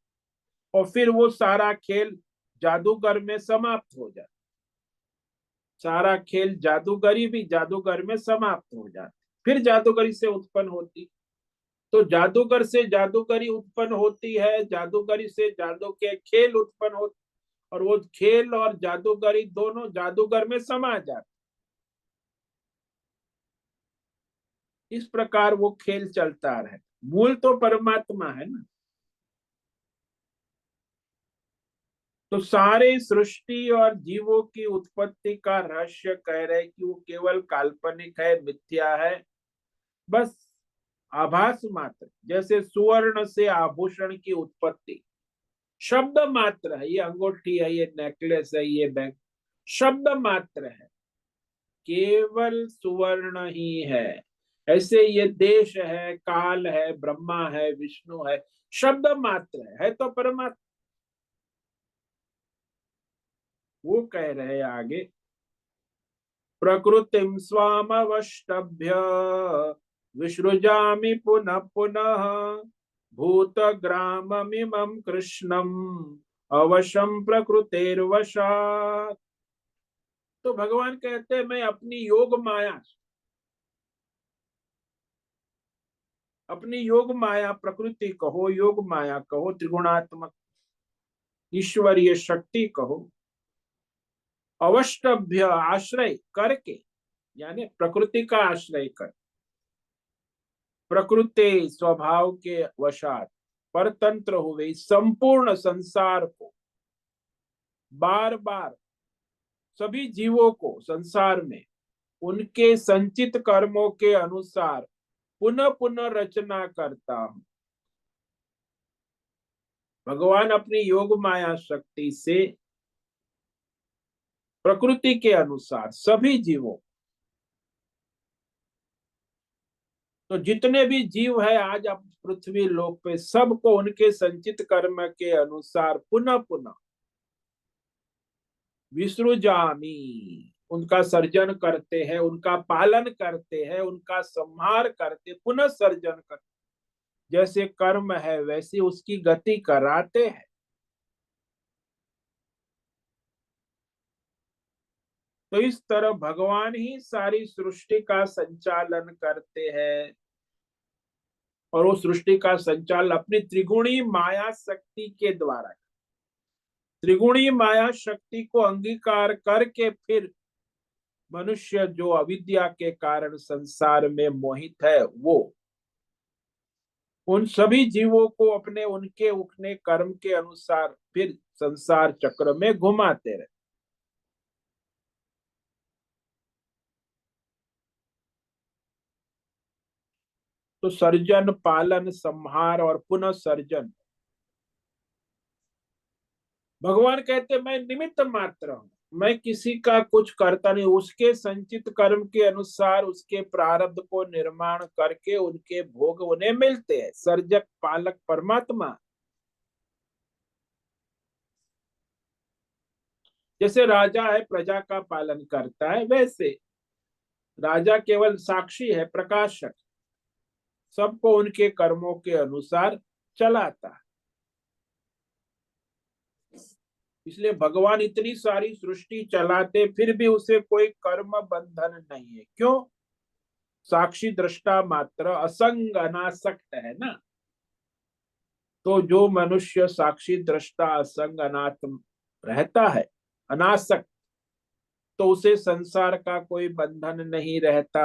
और फिर वो सारा खेल जादूगर में समाप्त हो जाता। सारा खेल जादूगरी भी जादूगर में समाप्त हो जाती, फिर जादूगरी से उत्पन्न होती। तो जादूगर से जादूगरी उत्पन्न होती है, जादूगरी से जादू के खेल उत्पन्न होते, और वो खेल और जादूगरी दोनों जादूगर में समा जाते। इस प्रकार वो खेल चलता रहे। मूल तो परमात्मा है ना। तो सारे सृष्टि और जीवों की उत्पत्ति का रहस्य कह रहे कि वो केवल काल्पनिक है, मिथ्या है, बस आभास मात्र। जैसे सुवर्ण से आभूषण की उत्पत्ति शब्द मात्र है, ये अंगूठी है, ये नेकलेस है, ये बैंक शब्द मात्र है, केवल सुवर्ण ही है। ऐसे ये देश है, काल है, ब्रह्मा है, विष्णु है, शब्द मात्र है तो परमात्मा। वो कह रहे आगे, प्रकृतिम स्वामवष्टभ्य विसृजामि पुनः पुनः भूतग्राममिमं कृष्णम अवशं प्रकृतेर्वशात्। तो भगवान कहते हैं मैं अपनी योग माया, अपनी योग माया, प्रकृति कहो, योग माया कहो, त्रिगुणात्मक ईश्वरीय शक्ति कहो, अवष्टभ्य आश्रय करके, यानी प्रकृति का आश्रय कर, प्रकृति स्वभाव के वशात परतंत्र हुए संपूर्ण संसार को बार बार सभी जीवों को संसार में उनके संचित कर्मों के अनुसार पुनः पुनः रचना करता हूं। भगवान अपनी योग माया शक्ति से प्रकृति के अनुसार सभी जीवों, तो जितने भी जीव है आज अब पृथ्वी लोक पे, सबको उनके संचित कर्म के अनुसार पुनः पुनः विसृजामि, उनका सर्जन करते हैं, उनका पालन करते हैं, उनका संहार करते, पुनः सर्जन करते, जैसे कर्म है वैसे उसकी गति कराते हैं। तो इस तरह भगवान ही सारी सृष्टि का संचालन करते हैं और वो सृष्टि का संचालन अपनी त्रिगुणी माया शक्ति के द्वारा, त्रिगुणी माया शक्ति को अंगीकार करके फिर मनुष्य जो अविद्या के कारण संसार में मोहित है, वो उन सभी जीवों को अपने उनके उठने कर्म के अनुसार फिर संसार चक्र में घुमाते रहे। तो सर्जन, पालन, संहार और पुनः सर्जन, भगवान कहते मैं निमित्त मात्र हूं, मैं किसी का कुछ करता नहीं, उसके संचित कर्म के अनुसार उसके प्रारब्ध को निर्माण करके उनके भोग उन्हें मिलते हैं। सर्जक पालक परमात्मा। जैसे राजा है प्रजा का पालन करता है, वैसे राजा केवल साक्षी है, प्रकाशक, सबको उनके कर्मों के अनुसार चलाता है। इसलिए भगवान इतनी सारी सृष्टि चलाते फिर भी उसे कोई कर्म बंधन नहीं है। क्यों? साक्षी दृष्टा मात्र असंग अनासक्त है ना। तो जो मनुष्य साक्षी दृष्टा असंग अनात्म रहता है, अनासक्त, तो उसे संसार का कोई बंधन नहीं रहता।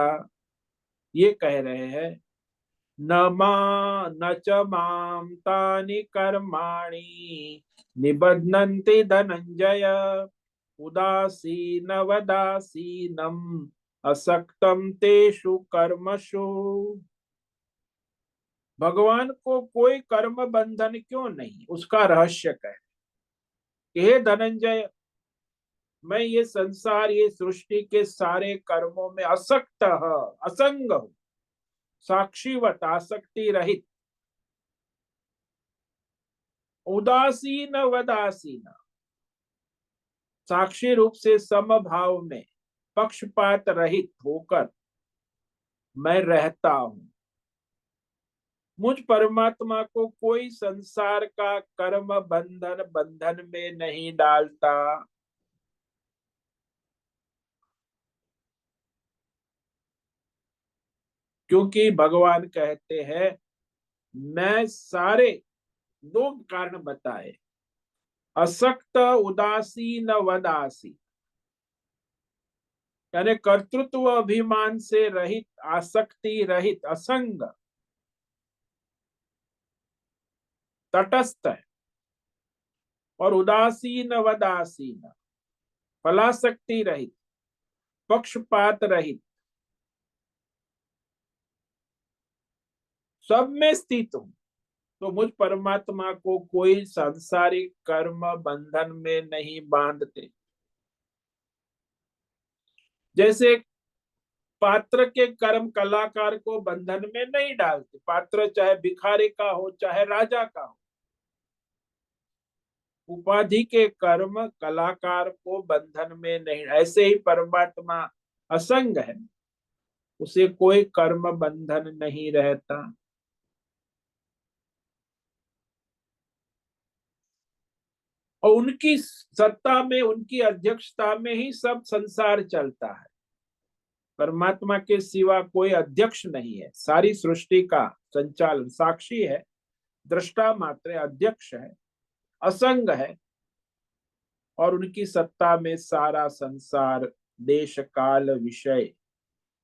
ये कह रहे हैं न च माम तानि कर्माणि निबध्नन्ति धनंजय उदासीन वदासीनम असक्तम तेषु कर्मसु। भगवान को कोई कर्म बंधन क्यों नहीं, उसका रहस्य क्या है। हे धनंजय, मैं ये संसार, ये सृष्टि के सारे कर्मों में असक्त, असंग हूं, साक्षीवत, आसक्ति रहित, उदासीन वदासीन, साक्षी रूप से समभाव में पक्षपात रहित होकर मैं रहता हूं। मुझ परमात्मा को कोई संसार का कर्म बंधन में नहीं डालता। क्योंकि भगवान कहते हैं मैं सारे, दो कारण बताए, असक्त, उदासीन, वदासी, यानी कर्तृत्व अभिमान से रहित, आसक्ति रहित, असंग, तटस्थ है, और उदासीन वदासीन, फलासक्ति रहित, पक्षपात रहित, सब में स्थित हूं। तो मुझ परमात्मा को कोई सांसारिक कर्म बंधन में नहीं बांधते। जैसे पात्र के कर्म कलाकार को बंधन में नहीं डालते, पात्र चाहे भिखारी का हो चाहे राजा का हो। उपाधि के कर्म कलाकार को बंधन में नहीं, ऐसे ही परमात्मा असंग है, उसे कोई कर्म बंधन नहीं रहता। और उनकी सत्ता में, उनकी अध्यक्षता में ही सब संसार चलता है। परमात्मा के सिवा कोई अध्यक्ष नहीं है। सारी सृष्टि का संचालन साक्षी है, दृष्टा मात्र, अध्यक्ष है, असंग है, और उनकी सत्ता में सारा संसार, देश काल विषय,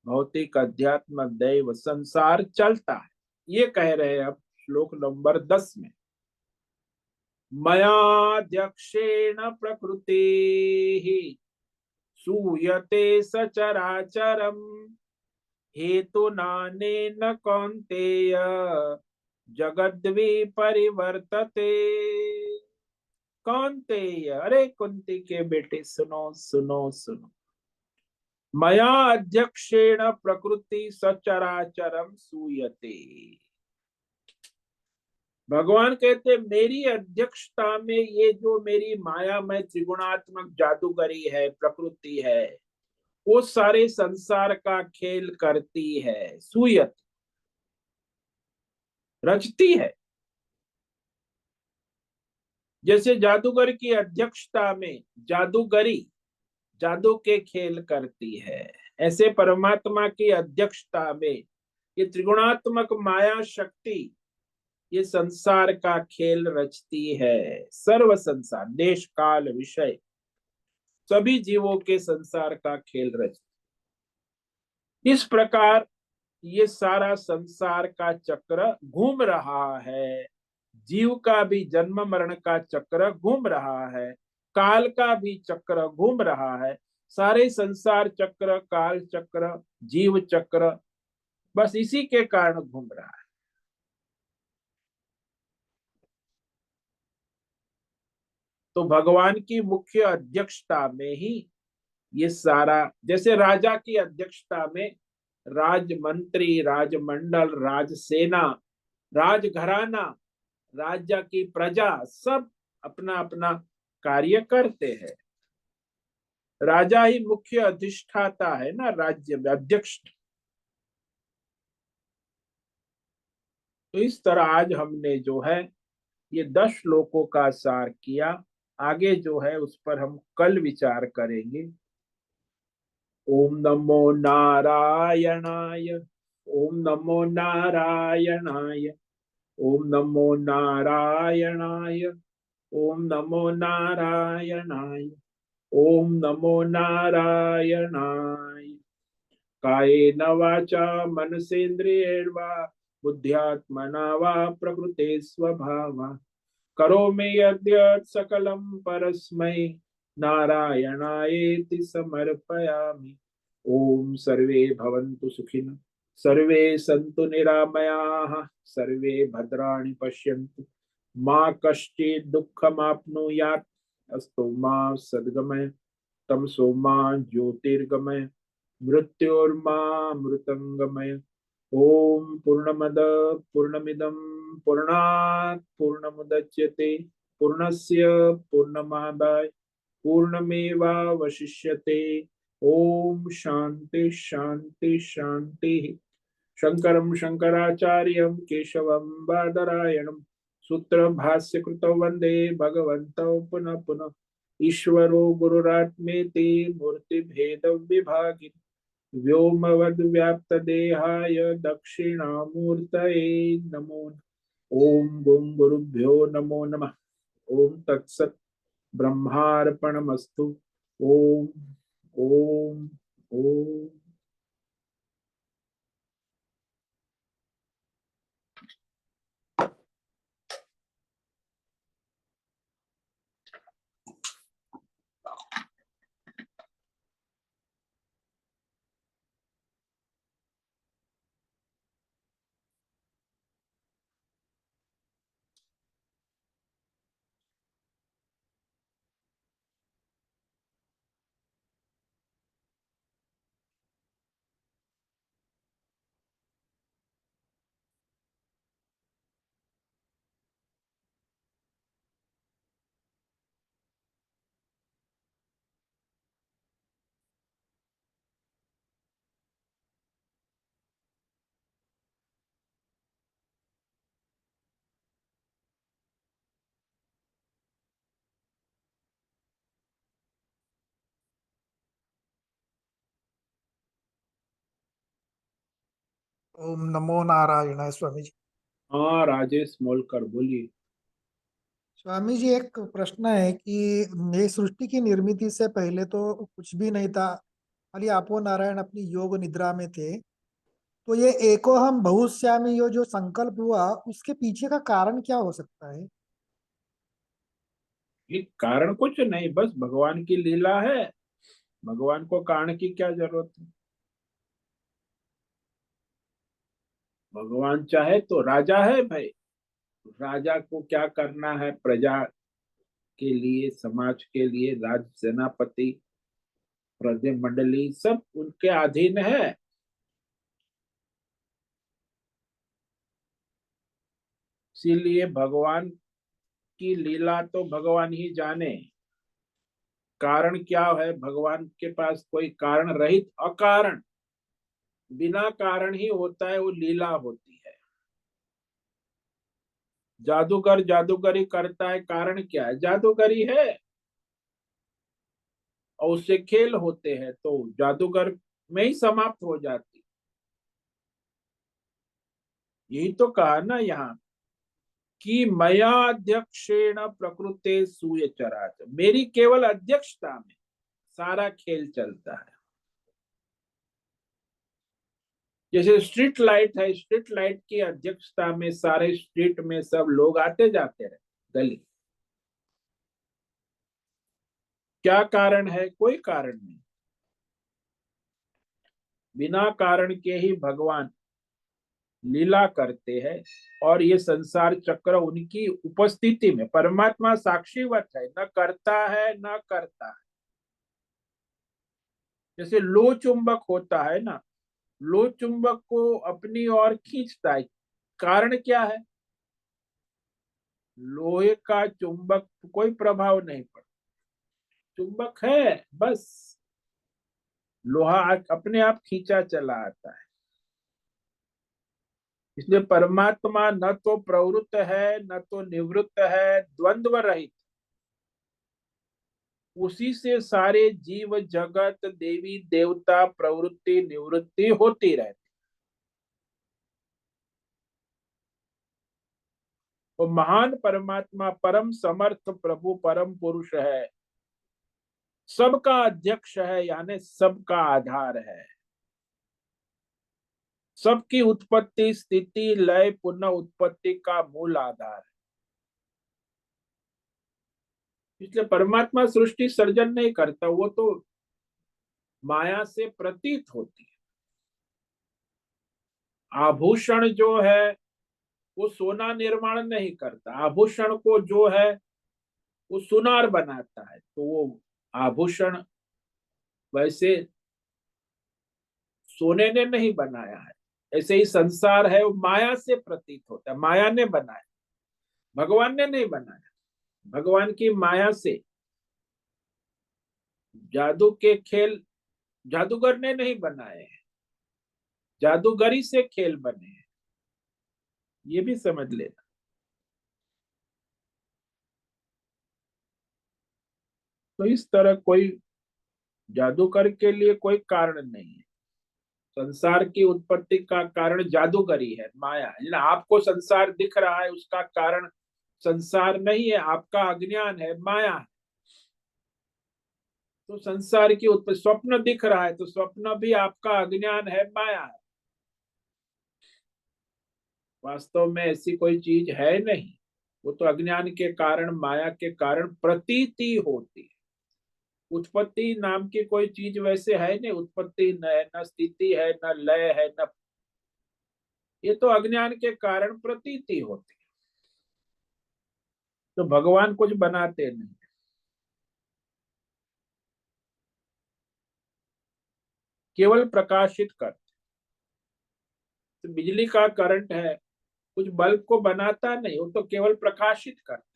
भौतिक, अध्यात्म, दैव, संसार चलता है। ये कह रहे हैं अब श्लोक नंबर 10 में। मयाध्यक्षेण प्रकृति सूयते सचराचरम हेतु नानेन कौन्तेय जगद्वि परिवर्तते। कौन्तेय, अरे कुंती के बेटे सुनो सुनो सुनो। मया अध्यक्षेण प्रकृति सचराचरम सूयते। भगवान कहते मेरी अध्यक्षता में ये जो मेरी माया में त्रिगुणात्मक जादूगरी है, प्रकृति है, वो सारे संसार का खेल करती है। सूयत, रचती है। जैसे जादूगर की अध्यक्षता में जादूगरी जादू के खेल करती है, ऐसे परमात्मा की अध्यक्षता में ये त्रिगुणात्मक माया शक्ति ये संसार का खेल रचती है। सर्व संसार, देश काल विषय, सभी जीवों के संसार का खेल रचती। इस प्रकार ये सारा संसार का चक्र घूम रहा है। जीव का भी जन्म मरण का चक्र घूम रहा है, काल का भी चक्र घूम रहा है। सारे संसार चक्र, काल चक्र, जीव चक्र बस इसी के कारण घूम रहा है। तो भगवान की मुख्य अध्यक्षता में ही ये सारा, जैसे राजा की अध्यक्षता में राजमंत्री, राजमंडल, राजसेना, राजघराना, राज्य की प्रजा सब अपना अपना कार्य करते हैं। राजा ही मुख्य अधिष्ठाता है ना, राज्य में अध्यक्ष। तो इस तरह आज हमने जो है ये 10 श्लोकों का सार किया। आगे जो है उस पर हम कल विचार करेंगे। ओम नमो नारायणाय, ओम नमो नारायणाय, ओम नमो नारायणाय, ओम नमो नारायणाय, ओम नमो नारायणाय। कायेन वाचा मनसेन्द्रियैर्वा बुद्ध्यात्मना वा प्रकृते स्वभावा करोमि यद्यत् सकलं परस्मै नारायणायेति समर्पयामि। ओम सर्वे भवन्तु सुखिनः, सर्वे सन्तु निरामयाः, सर्वे भद्राणि पश्यन्तु, मा कश्चित् दुःखमाप्नुयात्। अस्तु मा सद्गमय, तमसो मा ज्योतिर्गमय, मृत्योर्मा मृतंगमय। ओम पूर्णमद पूर्णमिदं पूर्णात् पूर्णमुदच्यते पूर्णस्य पूर्णमादाय पूर्णमेवावशिष्यते। ओम शांति शांति शांति। शंकरं शंकराचार्यं केशवं बादरायणं सूत्र भाष्य कृतौ वंदे भगवन्तौ पुनः पुनः। ईश्वरो गुरुरात्मेति मूर्तिभेद विभागिन् व्योमवद्व्याप्तदेहाय दक्षिणामूर्तये नमो। ओम गुं गुरुभ्यो नमो नमः। ओम तत्सत् ब्रह्मार्पणमस्तु। ओम ओम ओम। ओम नमो नारायण। स्वामी जी, हाँ राजेश मोलकर बोलिए। स्वामी जी एक प्रश्न है कि ये सृष्टि की निर्मिति से पहले तो कुछ भी नहीं था, खाली आपो नारायण अपनी योग निद्रा में थे। तो ये एको हम बहुश्यामी ये जो संकल्प हुआ उसके पीछे का कारण क्या हो सकता है? ये कारण कुछ नहीं, बस भगवान की लीला है। भगवान को कारण की क्या जरूरत है? भगवान चाहे तो राजा है भाई। राजा को क्या करना है, प्रजा के लिए, समाज के लिए, राज सेनापति, प्रजा मंडली सब उनके अधीन है। इसीलिए भगवान की लीला तो भगवान ही जाने। कारण क्या है, भगवान के पास कोई कारण रहित, अकारण, बिना कारण ही होता है, वो लीला होती है। जादूगर जादूगरी करता है, कारण क्या है, जादूगरी है। और उससे खेल होते हैं तो जादूगर में ही समाप्त हो जाती। यही तो कहा ना यहाँ कि मया अध्यक्षेण प्रकृते सूय चराचर, मेरी केवल अध्यक्षता में सारा खेल चलता है। जैसे स्ट्रीट लाइट है, स्ट्रीट लाइट की अध्यक्षता में सारे स्ट्रीट में सब लोग आते जाते रहे, गली। क्या कारण है, कोई कारण नहीं। बिना कारण के ही भगवान लीला करते हैं। और ये संसार चक्र उनकी उपस्थिति में, परमात्मा साक्षीवत है, न करता है न करता है। जैसे लो चुंबक होता है ना, लो चुंबक को अपनी ओर खींचता है, कारण क्या है, लोहे का चुंबक कोई प्रभाव नहीं पड़ता, चुंबक है बस, लोहा अपने आप खींचा चला आता है। इसलिए परमात्मा न तो प्रवृत्त है न तो निवृत्त है, द्वंद्व रहित। उसी से सारे जीव जगत, देवी देवता, प्रवृत्ति निवृत्ति होती रहती। वो महान परमात्मा परम समर्थ प्रभु परम पुरुष है, सबका अध्यक्ष है, यानी सबका आधार है। सबकी उत्पत्ति स्थिति लय पुनः उत्पत्ति का मूल आधार है। इसलिए परमात्मा सृष्टि सर्जन नहीं करता, वो तो माया से प्रतीत होती है। आभूषण जो है वो सोना निर्माण नहीं करता, आभूषण को जो है वो सुनार बनाता है। तो वो आभूषण वैसे सोने ने नहीं बनाया है। ऐसे ही संसार है, वो माया से प्रतीत होता है, माया ने बनाया, भगवान ने नहीं बनाया। भगवान की माया से जादू के खेल जादूगर ने नहीं बनाए हैं, जादूगरी से खेल बने हैं। ये भी समझ लेना। तो इस तरह कोई जादूगर के लिए कोई कारण नहीं है। संसार की उत्पत्ति का कारण जादूगरी है, माया है ना। आपको संसार दिख रहा है, उसका कारण संसार नहीं है, आपका अज्ञान है, माया है। तो संसार की उत्पत्ति, स्वप्न दिख रहा है तो स्वप्न भी आपका अज्ञान है, माया है। वास्तव में ऐसी कोई चीज है नहीं। वो तो अज्ञान के कारण, माया के कारण प्रतीति होती है। उत्पत्ति नाम की कोई चीज वैसे है नहीं, उत्पत्ति न है, न स्थिति है, न लय है, न, ये तो अज्ञान के कारण प्रतीति होती है। तो भगवान कुछ बनाते नहीं, केवल प्रकाशित करते। तो बिजली का करंट है, कुछ बल्ब को बनाता नहीं, वो तो केवल प्रकाशित करता।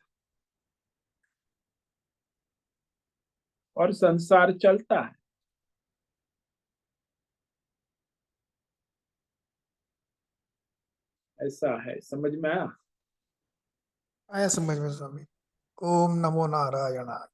और संसार चलता है। ऐसा है, समझ में आया? आया समझ में स्वामी। ओम नमो नारायणाय।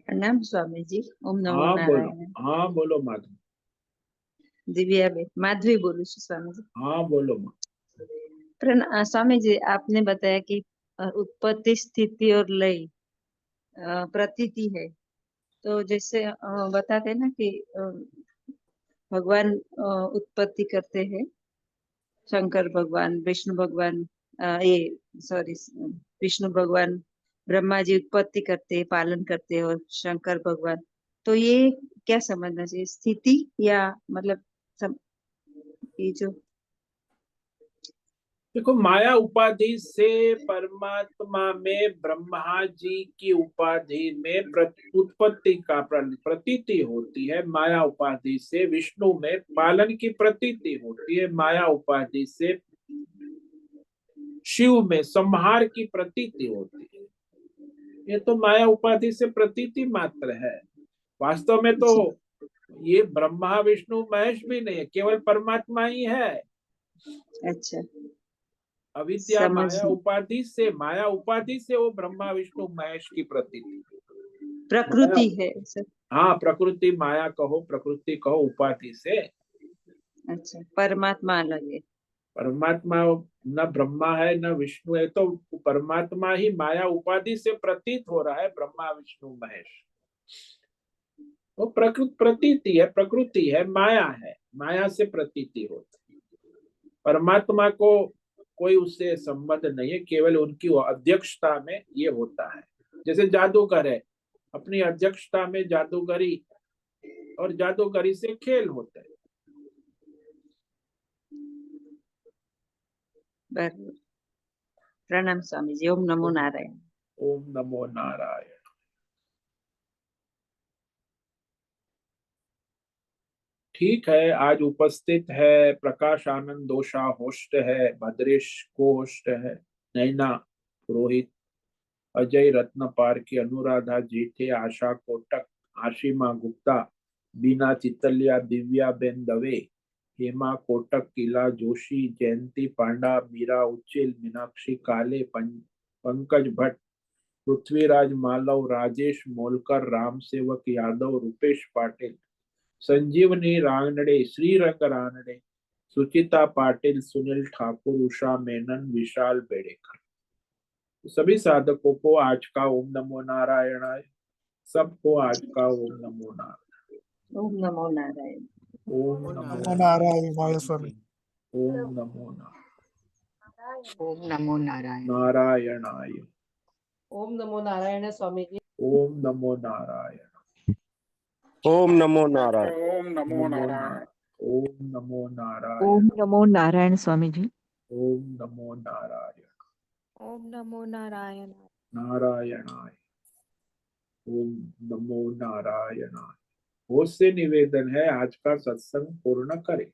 प्रणाम स्वामी जी। ओम नमो हाँ बोलो, नारायण। हाँ बोलो माधव, दिव्याबेन माधवी बोलू છું स्वामी जी। हाँ बोलो माँ। स्वामी जी, आपने बताया कि उत्पत्ति, स्थिति और लय प्रतीति है। तो जैसे बताते हैं ना कि भगवान उत्पत्ति करते हैं, शंकर भगवान, विष्णु भगवान, ये सॉरी, विष्णु भगवान, ब्रह्मा जी उत्पत्ति करते हैं, पालन करते हैं, और शंकर भगवान। तो ये क्या समझना चाहिए, स्थिति या मतलब ये जो देखो, माया उपाधि से परमात्मा में ब्रह्मा जी की उपाधि में उत्पत्ति का प्रतीति होती है। माया उपाधि से विष्णु में पालन की प्रतीति होती है। माया उपाधि से शिव में संहार की प्रतीति होती है। ये तो माया उपाधि से प्रतीति मात्र है। वास्तव में तो ये ब्रह्मा विष्णु महेश भी नहीं है, केवल परमात्मा ही है। अच्छा, अविद्या समझ माया उपाधि से वो ब्रह्मा विष्णु महेश की प्रतीति, प्रकृति है सर। हाँ प्रकृति, माया कहो, प्रकृति कहो, उपाधि से। अच्छा, परमात्मा अलग है। परमात्मा न ब्रह्मा है न विष्णु है, तो परमात्मा ही माया उपाधि से प्रतीत हो रहा है, ब्रह्मा विष्णु महेश। वो प्रतीति है, प्रकृति है, माया है, माया से प्रतीति होती है। परमात्मा को कोई उससे संबंध नहीं है, केवल उनकी अध्यक्षता में ये होता है। जैसे जादूगर है, अपनी अध्यक्षता में जादूगरी और जादूगरी से खेल होते हैं। बराबर। प्रणाम स्वामी जी। ओम नमो नारायण। ओम नमो नारायण। ठीक है, आज उपस्थित है प्रकाश आनंद दोषा होस्ट है, भद्रेश को होस्ट है, नैना पुरोहित, अजय रत्न पारकी, अनुराधा जेठे, आशा कोटक, आशिमा गुप्ता, बीना चितलिया, दिव्या बेन दवे, हेमा कोटक, किला जोशी, जयंती पांडा, मीरा उच्चेल, मीनाक्षी काले, पंकज भट्ट, पृथ्वीराज मालव, राजेश मोलकर, राम सेवक यादव, रुपेश पाटिल, संजीवनी रानडे, श्रीरंग रानडे, सुचिता पाटिल, सुनील ठाकुर, उषा मेनन, विशाल बेड़ेकर। सभी साधकों को आज का ओम नमो नारायणाय, सबको आज का ओम नमो नारायण। ओम नमो नारायण। ओम नमो नमो नारायणाय स्वामी। ओम नमो ओम नमो नारायण। नारायणाय। ओम नमो नारायण स्वामी जी। ओम नमो नारायण। ओम नमो नारायण। ओम नमो नारायण। ओम नमो नारायण। ओम नमो नारायण स्वामी जी। ओम नमो नारायण। ओम नमो नारायण। नारायणाय। ओम नमो नारायणाय। होश से निवेदन है, आज का सत्संग पूर्ण करें।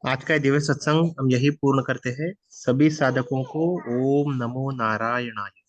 आज का दिव्य सत्संग हम यही पूर्ण करते हैं। सभी साधकों को ओम नमो नारायणाय।